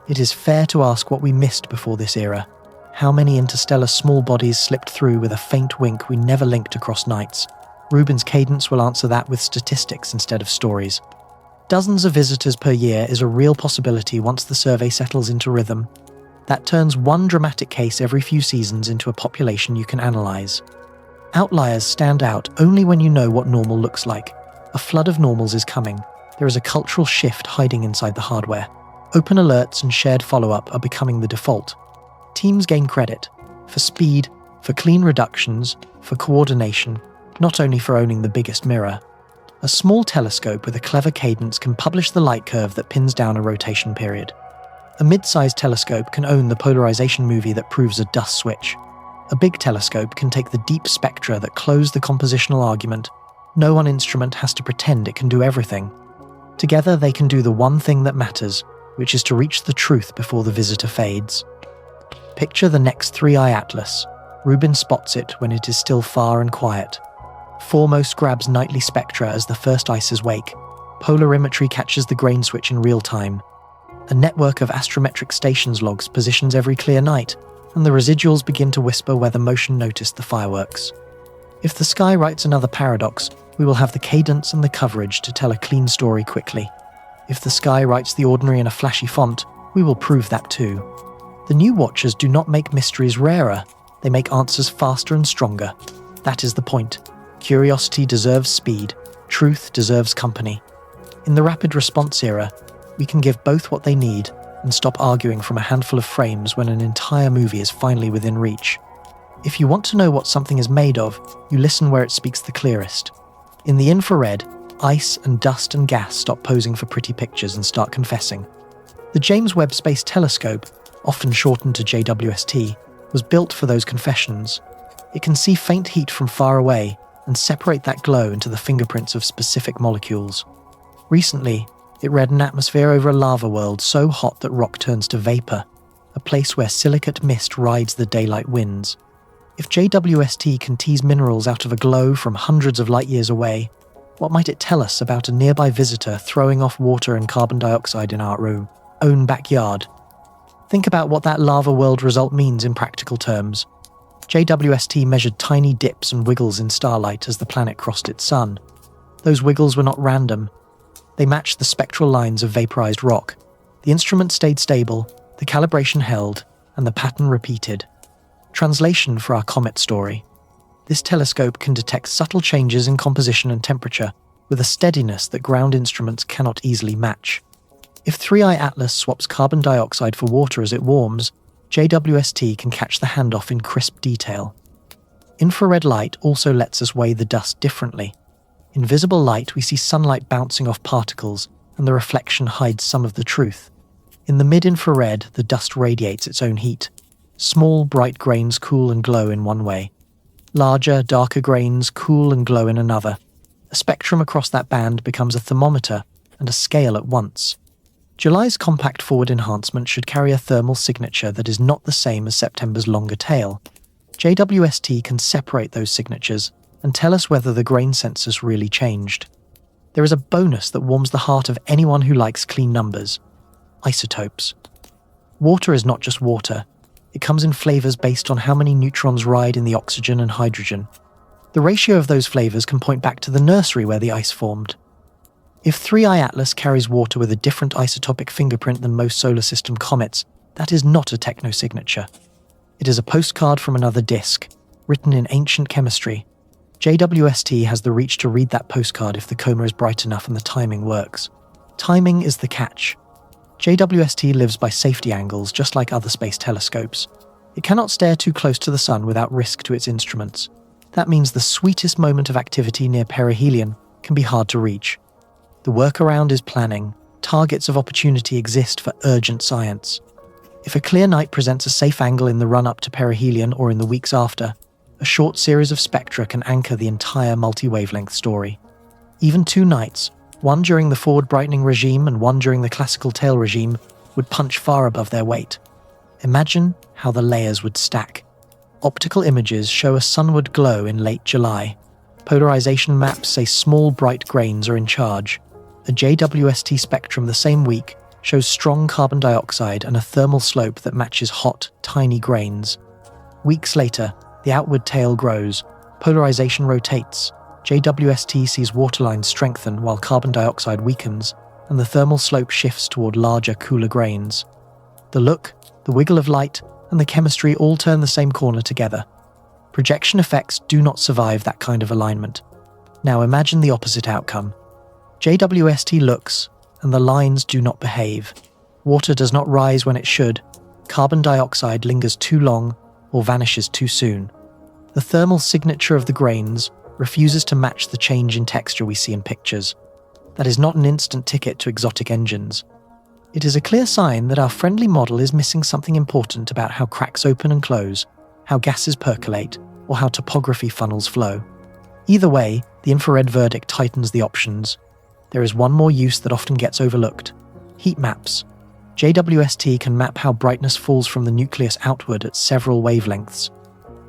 It is fair to ask what we missed before this era. How many interstellar small bodies slipped through with a faint wink we never linked across nights? Rubin's Cadence will answer that with statistics instead of stories. Dozens of visitors per year is a real possibility once the survey settles into rhythm. That turns one dramatic case every few seasons into a population you can analyze. Outliers stand out only when you know what normal looks like. A flood of normals is coming. There is a cultural shift hiding inside the hardware. Open alerts and shared follow-up are becoming the default. Teams gain credit for speed, for clean reductions, for coordination, not only for owning the biggest mirror. A small telescope with a clever cadence can publish the light curve that pins down a rotation period. A mid-sized telescope can own the polarization movie that proves a dust switch. A big telescope can take the deep spectra that close the compositional argument. No one instrument has to pretend it can do everything. Together they can do the one thing that matters, which is to reach the truth before the visitor fades. Picture the next 3i Atlas. Rubin spots it when it is still far and quiet. Foremost grabs nightly spectra as the first ices wake. Polarimetry catches the grain switch in real time. A network of astrometric stations logs positions every clear night, and the residuals begin to whisper whether motion noticed the fireworks. If the sky writes another paradox, we will have the cadence and the coverage to tell a clean story quickly. If the sky writes the ordinary in a flashy font, we will prove that too. The new watchers do not make mysteries rarer, they make answers faster and stronger. That is the point. Curiosity deserves speed, truth deserves company. In the rapid response era, we can give both what they need and stop arguing from a handful of frames when an entire movie is finally within reach. If you want to know what something is made of, you listen where it speaks the clearest. In the infrared, ice and dust and gas stop posing for pretty pictures and start confessing. The James Webb Space Telescope, often shortened to JWST, was built for those confessions. It can see faint heat from far away and separate that glow into the fingerprints of specific molecules. Recently, it read an atmosphere over a lava world so hot that rock turns to vapor, a place where silicate mist rides the daylight winds. If JWST can tease minerals out of a glow from hundreds of light years away, what might it tell us about a nearby visitor throwing off water and carbon dioxide in our own backyard? Think about what that lava world result means in practical terms. JWST measured tiny dips and wiggles in starlight as the planet crossed its sun. Those wiggles were not random. They matched the spectral lines of vaporized rock. The instrument stayed stable, the calibration held, and the pattern repeated. Translation for our comet story. This telescope can detect subtle changes in composition and temperature with a steadiness that ground instruments cannot easily match. If 3i Atlas swaps carbon dioxide for water as it warms, JWST can catch the handoff in crisp detail. Infrared light also lets us weigh the dust differently. In visible light, we see sunlight bouncing off particles, and the reflection hides some of the truth. In the mid-infrared, the dust radiates its own heat. Small, bright grains cool and glow in one way. Larger, darker grains cool and glow in another. A spectrum across that band becomes a thermometer and a scale at once. July's compact forward enhancement should carry a thermal signature that is not the same as September's longer tail. JWST can separate those signatures and tell us whether the grain census really changed. There is a bonus that warms the heart of anyone who likes clean numbers. Isotopes. Water is not just water. It comes in flavors based on how many neutrons ride in the oxygen and hydrogen. The ratio of those flavors can point back to the nursery where the ice formed. If 3i Atlas carries water with a different isotopic fingerprint than most solar system comets, that is not a technosignature. It is a postcard from another disk, written in ancient chemistry. JWST has the reach to read that postcard if the coma is bright enough and the timing works. Timing is the catch. JWST lives by safety angles, just like other space telescopes. It cannot stare too close to the sun without risk to its instruments. That means the sweetest moment of activity near perihelion can be hard to reach. The workaround is planning. Targets of opportunity exist for urgent science. If a clear night presents a safe angle in the run-up to perihelion or in the weeks after, a short series of spectra can anchor the entire multi-wavelength story. Even 2 nights, one during the forward brightening regime and one during the classical tail regime, would punch far above their weight. Imagine how the layers would stack. Optical images show a sunward glow in late July. Polarization maps say small bright grains are in charge. A JWST spectrum the same week shows strong carbon dioxide and a thermal slope that matches hot, tiny grains. Weeks later, the outward tail grows, polarization rotates, JWST sees waterlines strengthen while carbon dioxide weakens, and the thermal slope shifts toward larger, cooler grains. The look, the wiggle of light, and the chemistry all turn the same corner together. Projection effects do not survive that kind of alignment. Now imagine the opposite outcome. JWST looks, and the lines do not behave. Water does not rise when it should, carbon dioxide lingers too long, or vanishes too soon. The thermal signature of the grains refuses to match the change in texture we see in pictures. That is not an instant ticket to exotic engines. It is a clear sign that our friendly model is missing something important about how cracks open and close, how gases percolate, or how topography funnels flow. Either way, the infrared verdict tightens the options. There is one more use that often gets overlooked: heat maps. JWST can map how brightness falls from the nucleus outward at several wavelengths.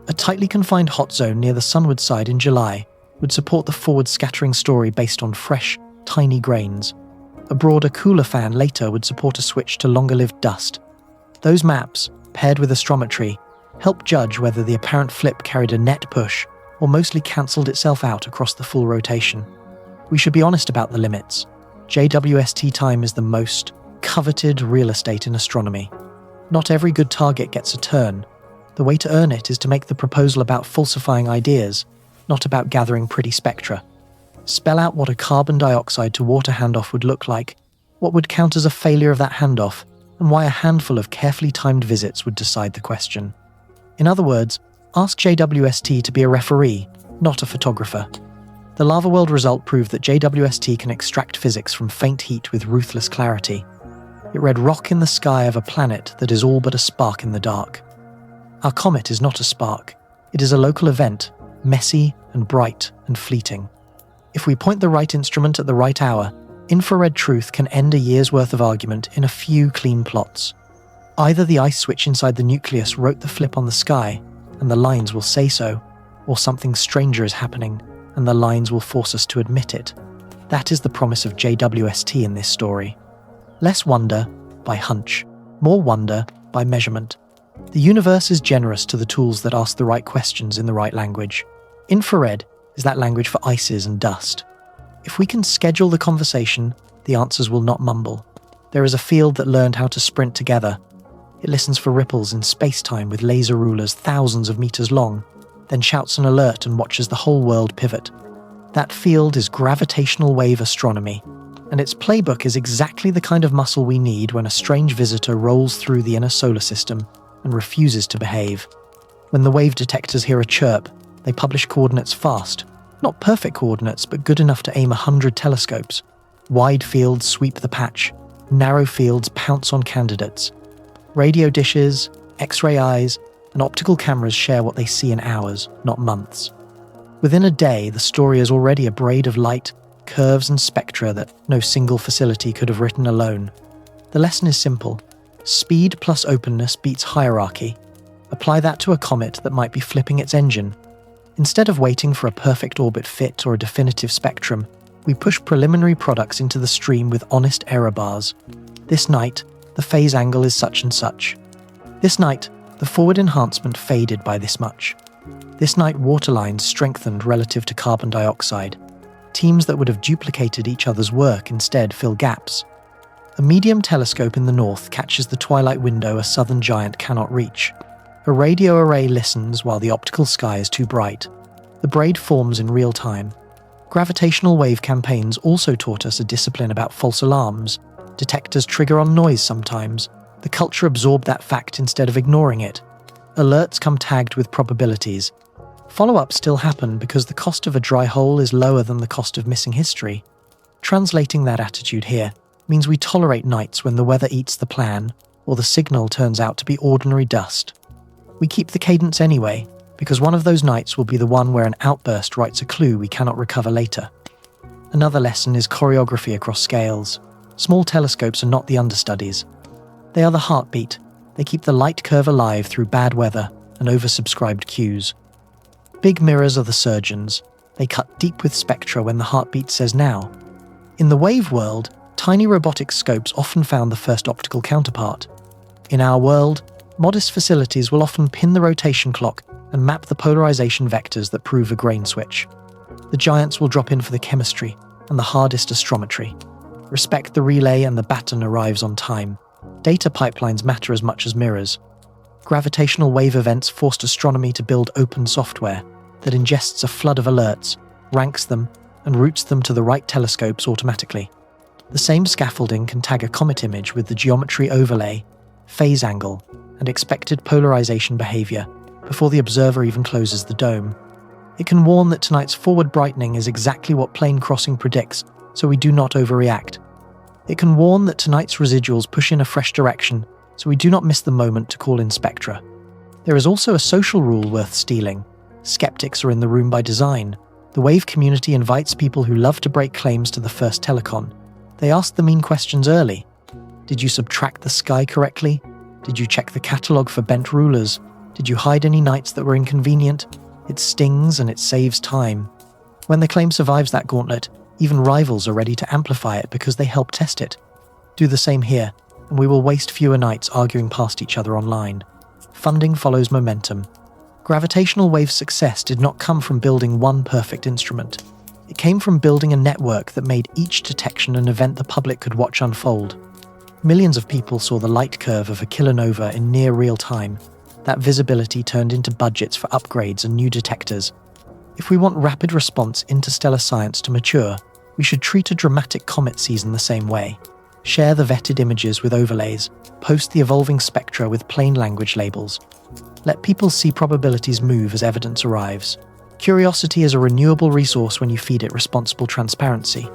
A tightly confined hot zone near the sunward side in July would support the forward scattering story based on fresh, tiny grains. A broader, cooler fan later would support a switch to longer-lived dust. Those maps, paired with astrometry, help judge whether the apparent flip carried a net push or mostly cancelled itself out across the full rotation. We should be honest about the limits. JWST time is the most coveted real estate in astronomy. Not every good target gets a turn. The way to earn it is to make the proposal about falsifying ideas, not about gathering pretty spectra. Spell out what a carbon dioxide to water handoff would look like, what would count as a failure of that handoff, and why a handful of carefully timed visits would decide the question. In other words, ask JWST to be a referee, not a photographer. The Lava World result proved that JWST can extract physics from faint heat with ruthless clarity. It read rock in the sky of a planet that is all but a spark in the dark. Our comet is not a spark. It is a local event, messy and bright and fleeting. If we point the right instrument at the right hour, infrared truth can end a year's worth of argument in a few clean plots. Either the ice switch inside the nucleus wrote the flip on the sky, and the lines will say so, or something stranger is happening, and the lines will force us to admit it. That is the promise of JWST in this story. Less wonder by hunch, more wonder by measurement. The universe is generous to the tools that ask the right questions in the right language. Infrared is that language for ices and dust. If we can schedule the conversation, the answers will not mumble. There is a field that learned how to sprint together. It listens for ripples in space-time with laser rulers thousands of meters long, then shouts an alert and watches the whole world pivot. That field is gravitational wave astronomy, and its playbook is exactly the kind of muscle we need when a strange visitor rolls through the inner solar system and refuses to behave. When the wave detectors hear a chirp, they publish coordinates fast. Not perfect coordinates, but good enough to aim 100 telescopes. Wide fields sweep the patch. Narrow fields pounce on candidates. Radio dishes, X-ray eyes, and optical cameras share what they see in hours, not months. Within a day, the story is already a braid of light, curves, and spectra that no single facility could have written alone. The lesson is simple. Speed plus openness beats hierarchy. Apply that to a comet that might be flipping its engine. Instead of waiting for a perfect orbit fit or a definitive spectrum, we push preliminary products into the stream with honest error bars. This night, the phase angle is such and such. This night, the forward enhancement faded by this much. This night, waterlines strengthened relative to carbon dioxide. Teams that would have duplicated each other's work instead fill gaps. A medium telescope in the north catches the twilight window a southern giant cannot reach. A radio array listens while the optical sky is too bright. The braid forms in real time. Gravitational wave campaigns also taught us a discipline about false alarms. Detectors trigger on noise sometimes. The culture absorbed that fact instead of ignoring it. Alerts come tagged with probabilities. Follow-ups still happen because the cost of a dry hole is lower than the cost of missing history. Translating that attitude here means we tolerate nights when the weather eats the plan or the signal turns out to be ordinary dust. We keep the cadence anyway, because one of those nights will be the one where an outburst writes a clue we cannot recover later. Another lesson is choreography across scales. Small telescopes are not the understudies. They are the heartbeat. They keep the light curve alive through bad weather and oversubscribed cues. Big mirrors are the surgeons. They cut deep with spectra when the heartbeat says now. In the wave world, tiny robotic scopes often found the first optical counterpart. In our world, modest facilities will often pin the rotation clock and map the polarization vectors that prove a grain switch. The giants will drop in for the chemistry and the hardest astrometry. Respect the relay and the baton arrives on time. Data pipelines matter as much as mirrors. Gravitational wave events forced astronomy to build open software that ingests a flood of alerts, ranks them, and routes them to the right telescopes automatically. The same scaffolding can tag a comet image with the geometry overlay, phase angle, and expected polarization behavior before the observer even closes the dome. It can warn that tonight's forward brightening is exactly what plane crossing predicts, so we do not overreact. It can warn that tonight's residuals push in a fresh direction, so we do not miss the moment to call in spectra. There is also a social rule worth stealing. Skeptics are in the room by design. The wave community invites people who love to break claims to the first telecon. They ask the mean questions early. Did you subtract the sky correctly? Did you check the catalogue for bent rulers? Did you hide any nights that were inconvenient? It stings and it saves time. When the claim survives that gauntlet, even rivals are ready to amplify it because they help test it. Do the same here, and we will waste fewer nights arguing past each other online. Funding follows momentum. Gravitational wave's success did not come from building one perfect instrument. It came from building a network that made each detection an event the public could watch unfold. Millions of people saw the light curve of a kilonova in near real time. That visibility turned into budgets for upgrades and new detectors. If we want rapid response interstellar science to mature, we should treat a dramatic comet season the same way. Share the vetted images with overlays, post the evolving spectra with plain language labels. Let people see probabilities move as evidence arrives. Curiosity is a renewable resource when you feed it responsible transparency.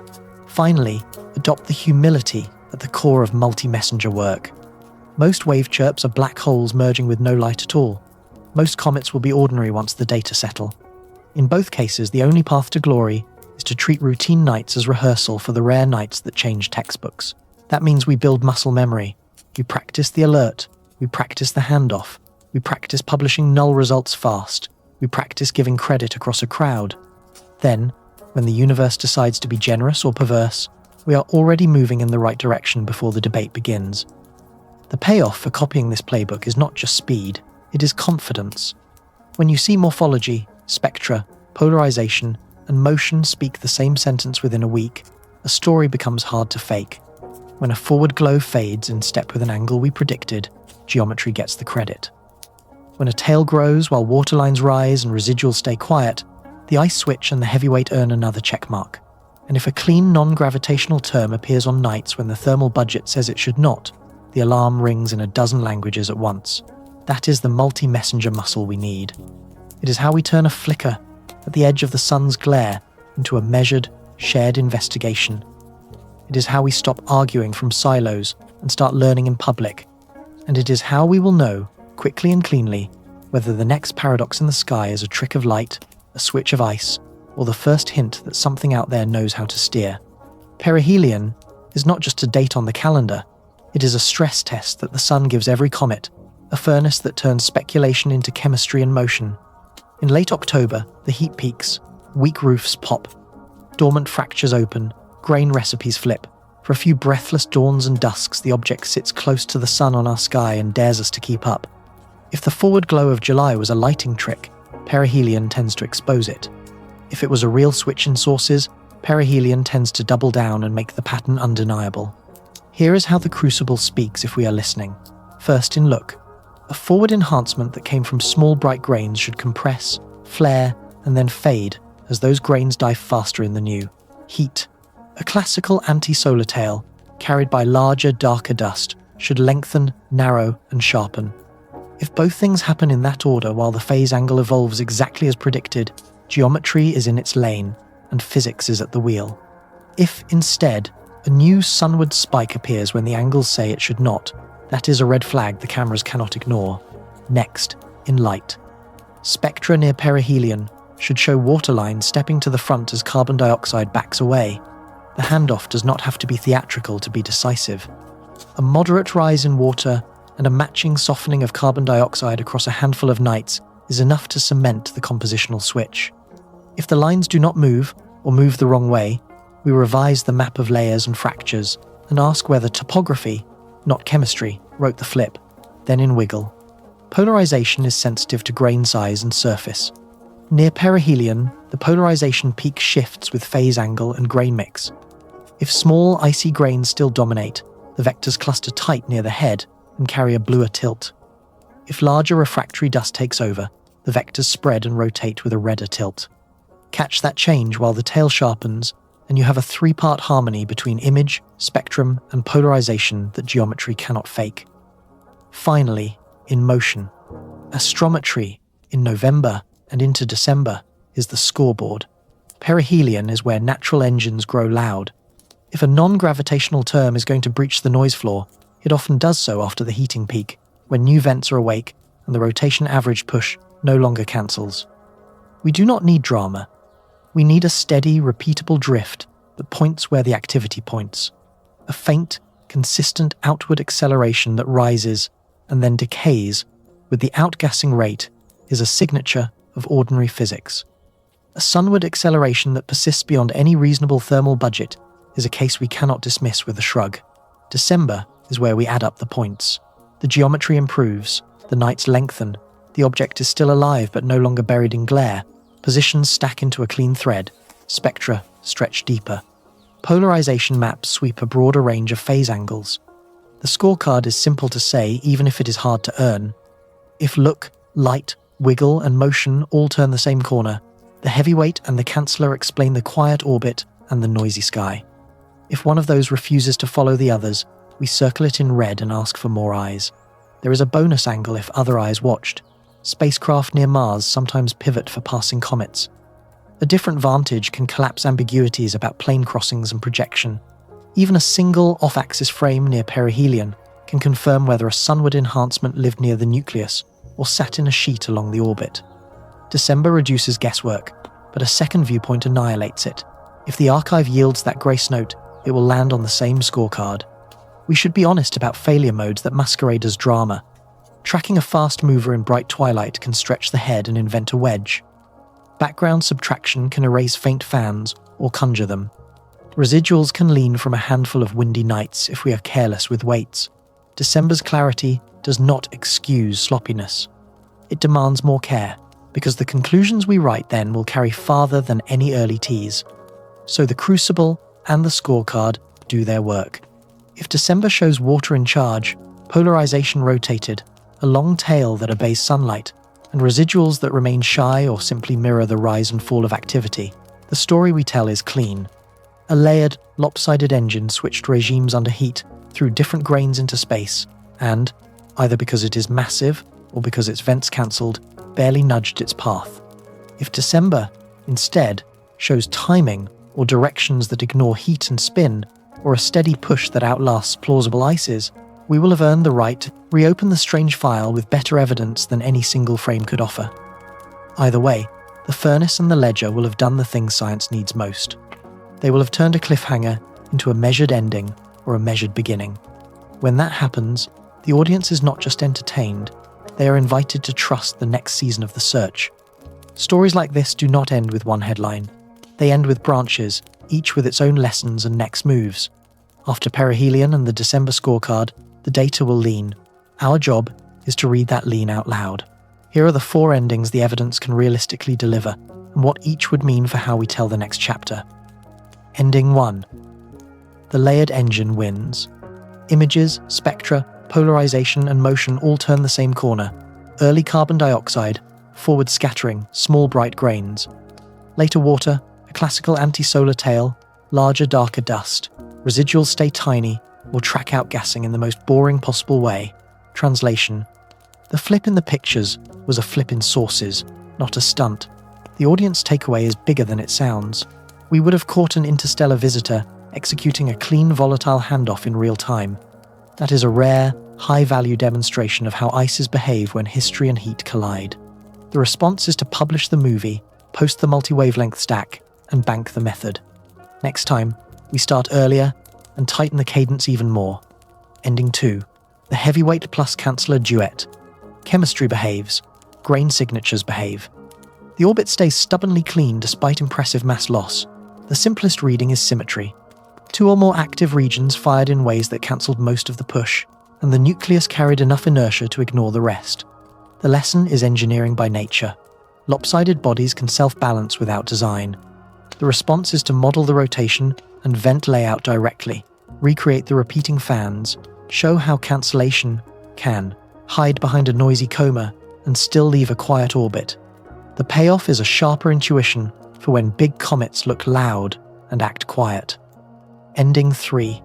Finally, adopt the humility at the core of multi-messenger work. Most wave chirps are black holes merging with no light at all. Most comets will be ordinary once the data settle. In both cases, the only path to glory is to treat routine nights as rehearsal for the rare nights that change textbooks. That means we build muscle memory. We practice the alert. We practice the handoff. We practice publishing null results fast. We practice giving credit across a crowd. Then, when the universe decides to be generous or perverse, we are already moving in the right direction before the debate begins. The payoff for copying this playbook is not just speed, it is confidence. When you see morphology, spectra, polarization, and motion speak the same sentence within a week, a story becomes hard to fake. When a forward glow fades in step with an angle we predicted, geometry gets the credit. When a tail grows while waterlines rise and residuals stay quiet, the ice switch and the heavyweight earn another checkmark. And if a clean non-gravitational term appears on nights when the thermal budget says it should not, the alarm rings in a dozen languages at once. That is the multi-messenger muscle we need. It is how we turn a flicker at the edge of the sun's glare into a measured, shared investigation. It is how we stop arguing from silos and start learning in public. And it is how we will know, quickly and cleanly, whether the next paradox in the sky is a trick of light, a switch of ice, or the first hint that something out there knows how to steer. Perihelion is not just a date on the calendar. It is a stress test that the sun gives every comet, a furnace that turns speculation into chemistry and motion. In late October, the heat peaks, weak roofs pop, dormant fractures open, grain recipes flip. For a few breathless dawns and dusks, the object sits close to the sun on our sky and dares us to keep up. If the forward glow of July was a lighting trick, perihelion tends to expose it. If it was a real switch in sources, perihelion tends to double down and make the pattern undeniable. Here is how the crucible speaks if we are listening. First in look. A forward enhancement that came from small bright grains should compress, flare, and then fade as those grains die faster in the new. Heat. A classical anti-solar tail, carried by larger, darker dust, should lengthen, narrow, and sharpen. If both things happen in that order while the phase angle evolves exactly as predicted, geometry is in its lane, and physics is at the wheel. If, instead, a new sunward spike appears when the angles say it should not, that is a red flag the cameras cannot ignore. Next, in light. Spectra near perihelion should show waterlines stepping to the front as carbon dioxide backs away. The handoff does not have to be theatrical to be decisive. A moderate rise in water and a matching softening of carbon dioxide across a handful of nights is enough to cement the compositional switch. If the lines do not move, or move the wrong way, we revise the map of layers and fractures and ask whether topography, not chemistry, wrote the flip, then in wiggle. Polarization is sensitive to grain size and surface. Near perihelion, the polarization peak shifts with phase angle and grain mix. If small, icy grains still dominate, the vectors cluster tight near the head and carry a bluer tilt. If larger refractory dust takes over, the vectors spread and rotate with a redder tilt. Catch that change while the tail sharpens, and you have a three-part harmony between image, spectrum, and polarization that geometry cannot fake. Finally, in motion. Astrometry, in November and into December, is the scoreboard. Perihelion is where natural engines grow loud. If a non-gravitational term is going to breach the noise floor, it often does so after the heating peak, when new vents are awake and the rotation average push no longer cancels. We do not need drama. We need a steady, repeatable drift that points where the activity points. A faint, consistent outward acceleration that rises and then decays with the outgassing rate is a signature of ordinary physics. A sunward acceleration that persists beyond any reasonable thermal budget is a case we cannot dismiss with a shrug. December is where we add up the points. The geometry improves, the nights lengthen, the object is still alive but no longer buried in glare, positions stack into a clean thread, spectra stretch deeper. Polarization maps sweep a broader range of phase angles. The scorecard is simple to say, even if it is hard to earn. If look, light, wiggle, and motion all turn the same corner, the heavyweight and the canceller explain the quiet orbit and the noisy sky. If one of those refuses to follow the others, we circle it in red and ask for more eyes. There is a bonus angle if other eyes watched. Spacecraft near Mars sometimes pivot for passing comets. A different vantage can collapse ambiguities about plane crossings and projection. Even a single off-axis frame near perihelion can confirm whether a sunward enhancement lived near the nucleus or sat in a sheet along the orbit. December reduces guesswork, but a second viewpoint annihilates it. If the archive yields that grace note, it will land on the same scorecard. We should be honest about failure modes that masquerade as drama. Tracking a fast mover in bright twilight can stretch the head and invent a wedge. Background subtraction can erase faint fans or conjure them. Residuals can lean from a handful of windy nights if we are careless with weights. December's clarity does not excuse sloppiness. It demands more care, because the conclusions we write then will carry farther than any early tease. So the crucible and the scorecard do their work. If December shows water in charge, polarization rotated, a long tail that obeys sunlight, and residuals that remain shy or simply mirror the rise and fall of activity, the story we tell is clean. A layered, lopsided engine switched regimes under heat, threw different grains into space, and, either because it is massive or because its vents cancelled, barely nudged its path. If December, instead, shows timing or directions that ignore heat and spin, or a steady push that outlasts plausible ices, we will have earned the right to reopen the strange file with better evidence than any single frame could offer. Either way, the furnace and the ledger will have done the thing science needs most. They will have turned a cliffhanger into a measured ending or a measured beginning. When that happens, the audience is not just entertained, they are invited to trust the next season of the search. Stories like this do not end with one headline. They end with branches, each with its own lessons and next moves. After perihelion and the December scorecard, the data will lean. Our job is to read that lean out loud. Here are the 4 endings the evidence can realistically deliver, and what each would mean for how we tell the next chapter. Ending 1. The layered engine wins. Images, spectra, polarization, and motion all turn the same corner. Early carbon dioxide, forward scattering, small bright grains. Later water, a classical anti-solar tail, larger darker dust. Residuals stay tiny, or track outgassing in the most boring possible way. Translation. The flip in the pictures was a flip in sources, not a stunt. The audience takeaway is bigger than it sounds. We would have caught an interstellar visitor executing a clean, volatile handoff in real time. That is a rare, high-value demonstration of how ices behave when history and heat collide. The response is to publish the movie, post the multi-wavelength stack, and bank the method. Next time, we start earlier and tighten the cadence even more. Ending 2. The heavyweight plus canceller duet. Chemistry behaves. Grain signatures behave. The orbit stays stubbornly clean despite impressive mass loss. The simplest reading is symmetry. 2 or more active regions fired in ways that cancelled most of the push, and the nucleus carried enough inertia to ignore the rest. The lesson is engineering by nature. Lopsided bodies can self-balance without design. The response is to model the rotation and vent layout directly, recreate the repeating fans, show how cancellation can hide behind a noisy coma and still leave a quiet orbit. The payoff is a sharper intuition for when big comets look loud and act quiet. Ending 3.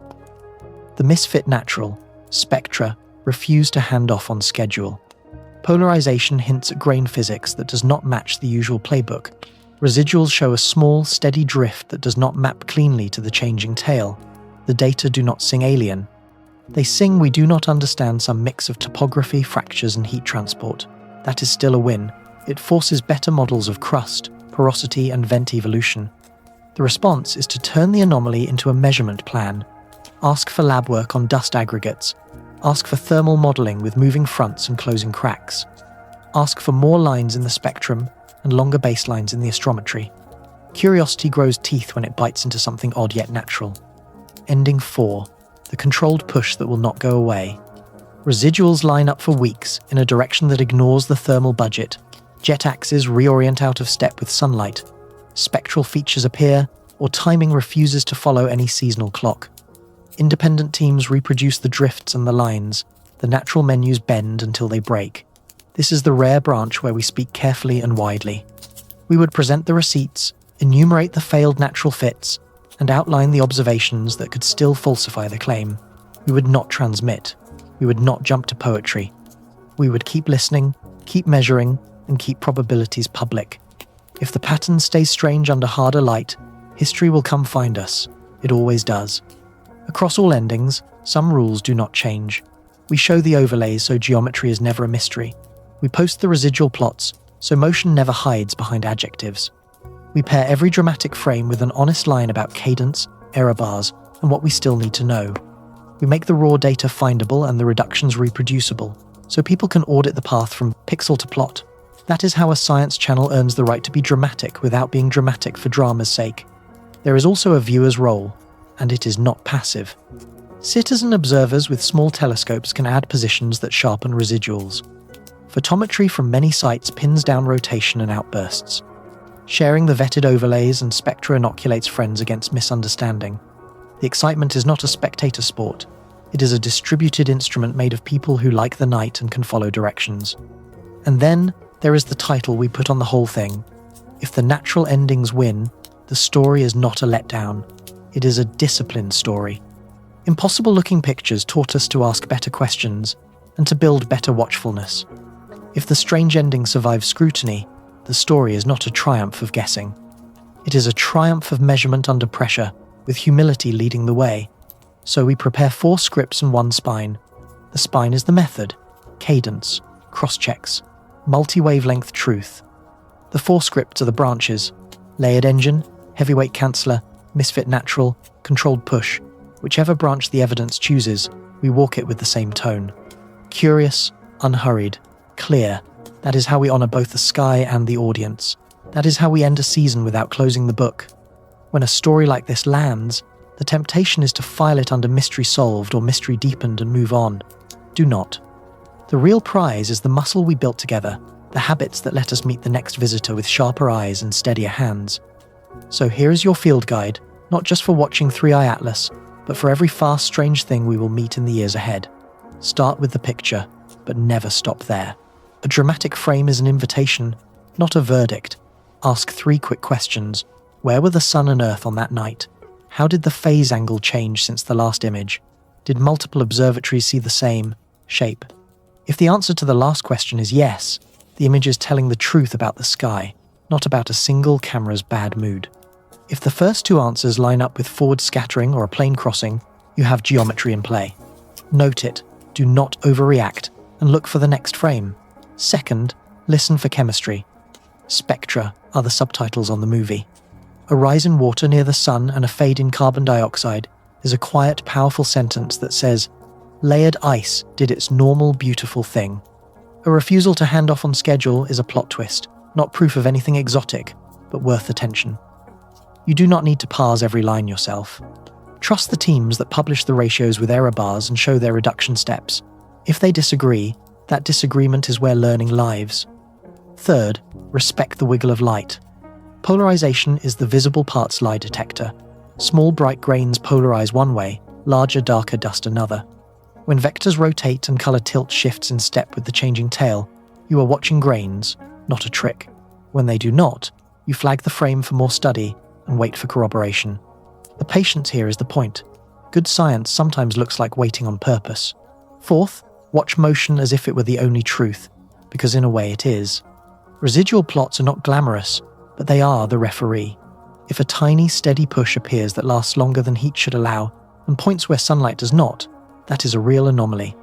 The misfit natural, Spectra, refuse to hand off on schedule. Polarization hints at grain physics that does not match the usual playbook. Residuals show a small, steady drift that does not map cleanly to the changing tail. The data do not sing alien. They sing we do not understand some mix of topography, fractures, and heat transport. That is still a win. It forces better models of crust, porosity, and vent evolution. The response is to turn the anomaly into a measurement plan. Ask for lab work on dust aggregates. Ask for thermal modeling with moving fronts and closing cracks. Ask for more lines in the spectrum and longer baselines in the astrometry. Curiosity grows teeth when it bites into something odd yet natural. Ending 4. The controlled push that will not go away. Residuals line up for weeks in a direction that ignores the thermal budget. Jet axes reorient out of step with sunlight. Spectral features appear, or timing refuses to follow any seasonal clock. Independent teams reproduce the drifts and the lines. The natural menus bend until they break. This is the rare branch where we speak carefully and widely. We would present the receipts, enumerate the failed natural fits, and outline the observations that could still falsify the claim. We would not transmit. We would not jump to poetry. We would keep listening, keep measuring, and keep probabilities public. If the pattern stays strange under harder light, history will come find us. It always does. Across all endings, some rules do not change. We show the overlays so geometry is never a mystery. We post the residual plots so motion never hides behind adjectives. We pair every dramatic frame with an honest line about cadence, error bars, and what we still need to know. We make the raw data findable and the reductions reproducible, so people can audit the path from pixel to plot. That is how a science channel earns the right to be dramatic without being dramatic for drama's sake. There is also a viewer's role, and it is not passive. Citizen observers with small telescopes can add positions that sharpen residuals. Photometry from many sites pins down rotation and outbursts. Sharing the vetted overlays and Spectra inoculates friends against misunderstanding. The excitement is not a spectator sport. It is a distributed instrument made of people who like the night and can follow directions. And then there is the title we put on the whole thing. If the natural endings win, the story is not a letdown. It is a disciplined story. Impossible-looking pictures taught us to ask better questions and to build better watchfulness. If the strange ending survives scrutiny, the story is not a triumph of guessing. It is a triumph of measurement under pressure, with humility leading the way. So we prepare 4 scripts and 1 spine. The spine is the method, cadence, cross-checks, multi-wavelength truth. The 4 scripts are the branches: layered engine, heavyweight canceller, misfit natural, controlled push. Whichever branch the evidence chooses, we walk it with the same tone. Curious, unhurried, clear. That is how we honor both the sky and the audience. That is how we end a season without closing the book. When a story like this lands, the temptation is to file it under mystery solved or mystery deepened and move on. Do not. The real prize is the muscle we built together, the habits that let us meet the next visitor with sharper eyes and steadier hands. So here is your field guide, not just for watching 3i Atlas, but for every fast, strange thing we will meet in the years ahead. Start with the picture, but never stop there. A dramatic frame is an invitation, not a verdict. Ask 3 quick questions. Where were the sun and earth on that night? How did the phase angle change since the last image? Did multiple observatories see the same shape? If the answer to the last question is yes, the image is telling the truth about the sky, not about a single camera's bad mood. If the first two answers line up with forward scattering or a plane crossing, you have geometry in play. Note it, do not overreact, and look for the next frame. Second, listen for chemistry. Spectra are the subtitles on the movie. A rise in water near the sun and a fade in carbon dioxide is a quiet, powerful sentence that says, layered ice did its normal, beautiful thing. A refusal to hand off on schedule is a plot twist, not proof of anything exotic, but worth attention. You do not need to parse every line yourself. Trust the teams that publish the ratios with error bars and show their reduction steps. If they disagree, that disagreement is where learning lives. Third, respect the wiggle of light. Polarization is the visible parts lie detector. Small bright grains polarize one way, larger darker dust another. When vectors rotate and color tilt shifts in step with the changing tail, you are watching grains, not a trick. When they do not, you flag the frame for more study and wait for corroboration. The patience here is the point. Good science sometimes looks like waiting on purpose. Fourth, watch motion as if it were the only truth, because in a way it is. Residual plots are not glamorous, but they are the referee. If a tiny, steady push appears that lasts longer than heat should allow, and points where sunlight does not, that is a real anomaly.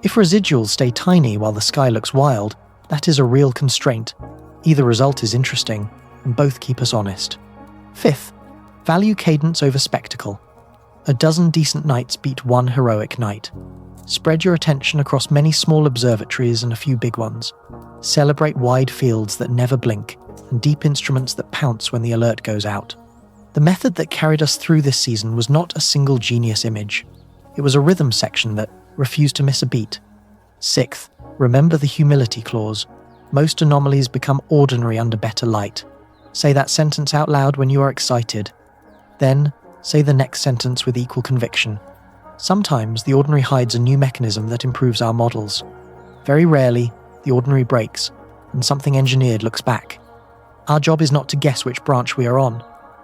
If residuals stay tiny while the sky looks wild, that is a real constraint. Either result is interesting, and both keep us honest. Fifth, value cadence over spectacle. A dozen decent nights beat one heroic night. Spread your attention across many small observatories and a few big ones. Celebrate wide fields that never blink, and deep instruments that pounce when the alert goes out. The method that carried us through this season was not a single genius image. It was a rhythm section that refused to miss a beat. Sixth, remember the humility clause. Most anomalies become ordinary under better light. Say that sentence out loud when you are excited. Then, say the next sentence with equal conviction. Sometimes the ordinary hides a new mechanism that improves our models. Very rarely, the ordinary breaks, and something engineered looks back. Our job is not to guess which branch we are on.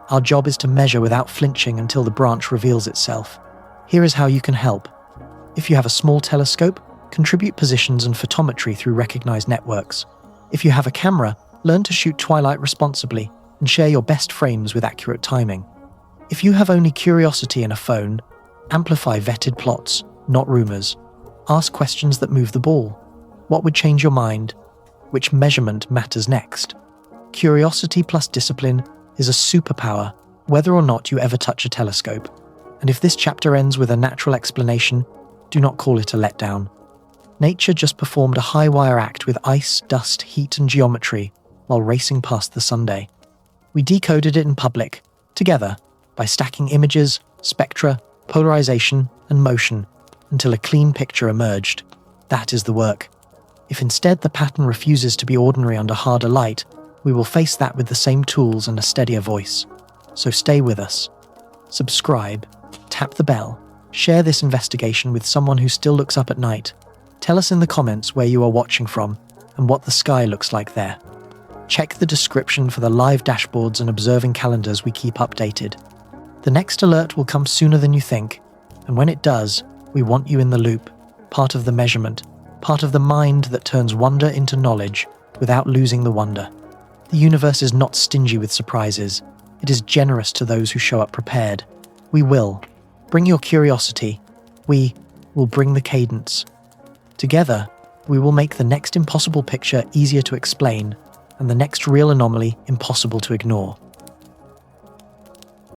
Our job is to measure without flinching until the branch reveals itself. Here is how you can help. If you have a small telescope, contribute positions and photometry through recognized networks. If you have a camera, learn to shoot twilight responsibly and share your best frames with accurate timing. If you have only curiosity and a phone, amplify vetted plots, not rumors. Ask questions that move the ball. What would change your mind? Which measurement matters next? Curiosity plus discipline is a superpower, whether or not you ever touch a telescope. And if this chapter ends with a natural explanation, do not call it a letdown. Nature just performed a high-wire act with ice, dust, heat, and geometry while racing past the Sunday. We decoded it in public, together, by stacking images, spectra, polarization, and motion until a clean picture emerged. That is the work. If instead the pattern refuses to be ordinary under harder light, we will face that with the same tools and a steadier voice. So stay with us. Subscribe, tap the bell, share this investigation with someone who still looks up at night. Tell us in the comments where you are watching from and what the sky looks like there. Check the description for the live dashboards and observing calendars we keep updated. The next alert will come sooner than you think, and when it does, we want you in the loop, part of the measurement, part of the mind that turns wonder into knowledge without losing the wonder. The universe is not stingy with surprises. It is generous to those who show up prepared. We will. Bring your curiosity. We will bring the cadence. Together, we will make the next impossible picture easier to explain and the next real anomaly impossible to ignore.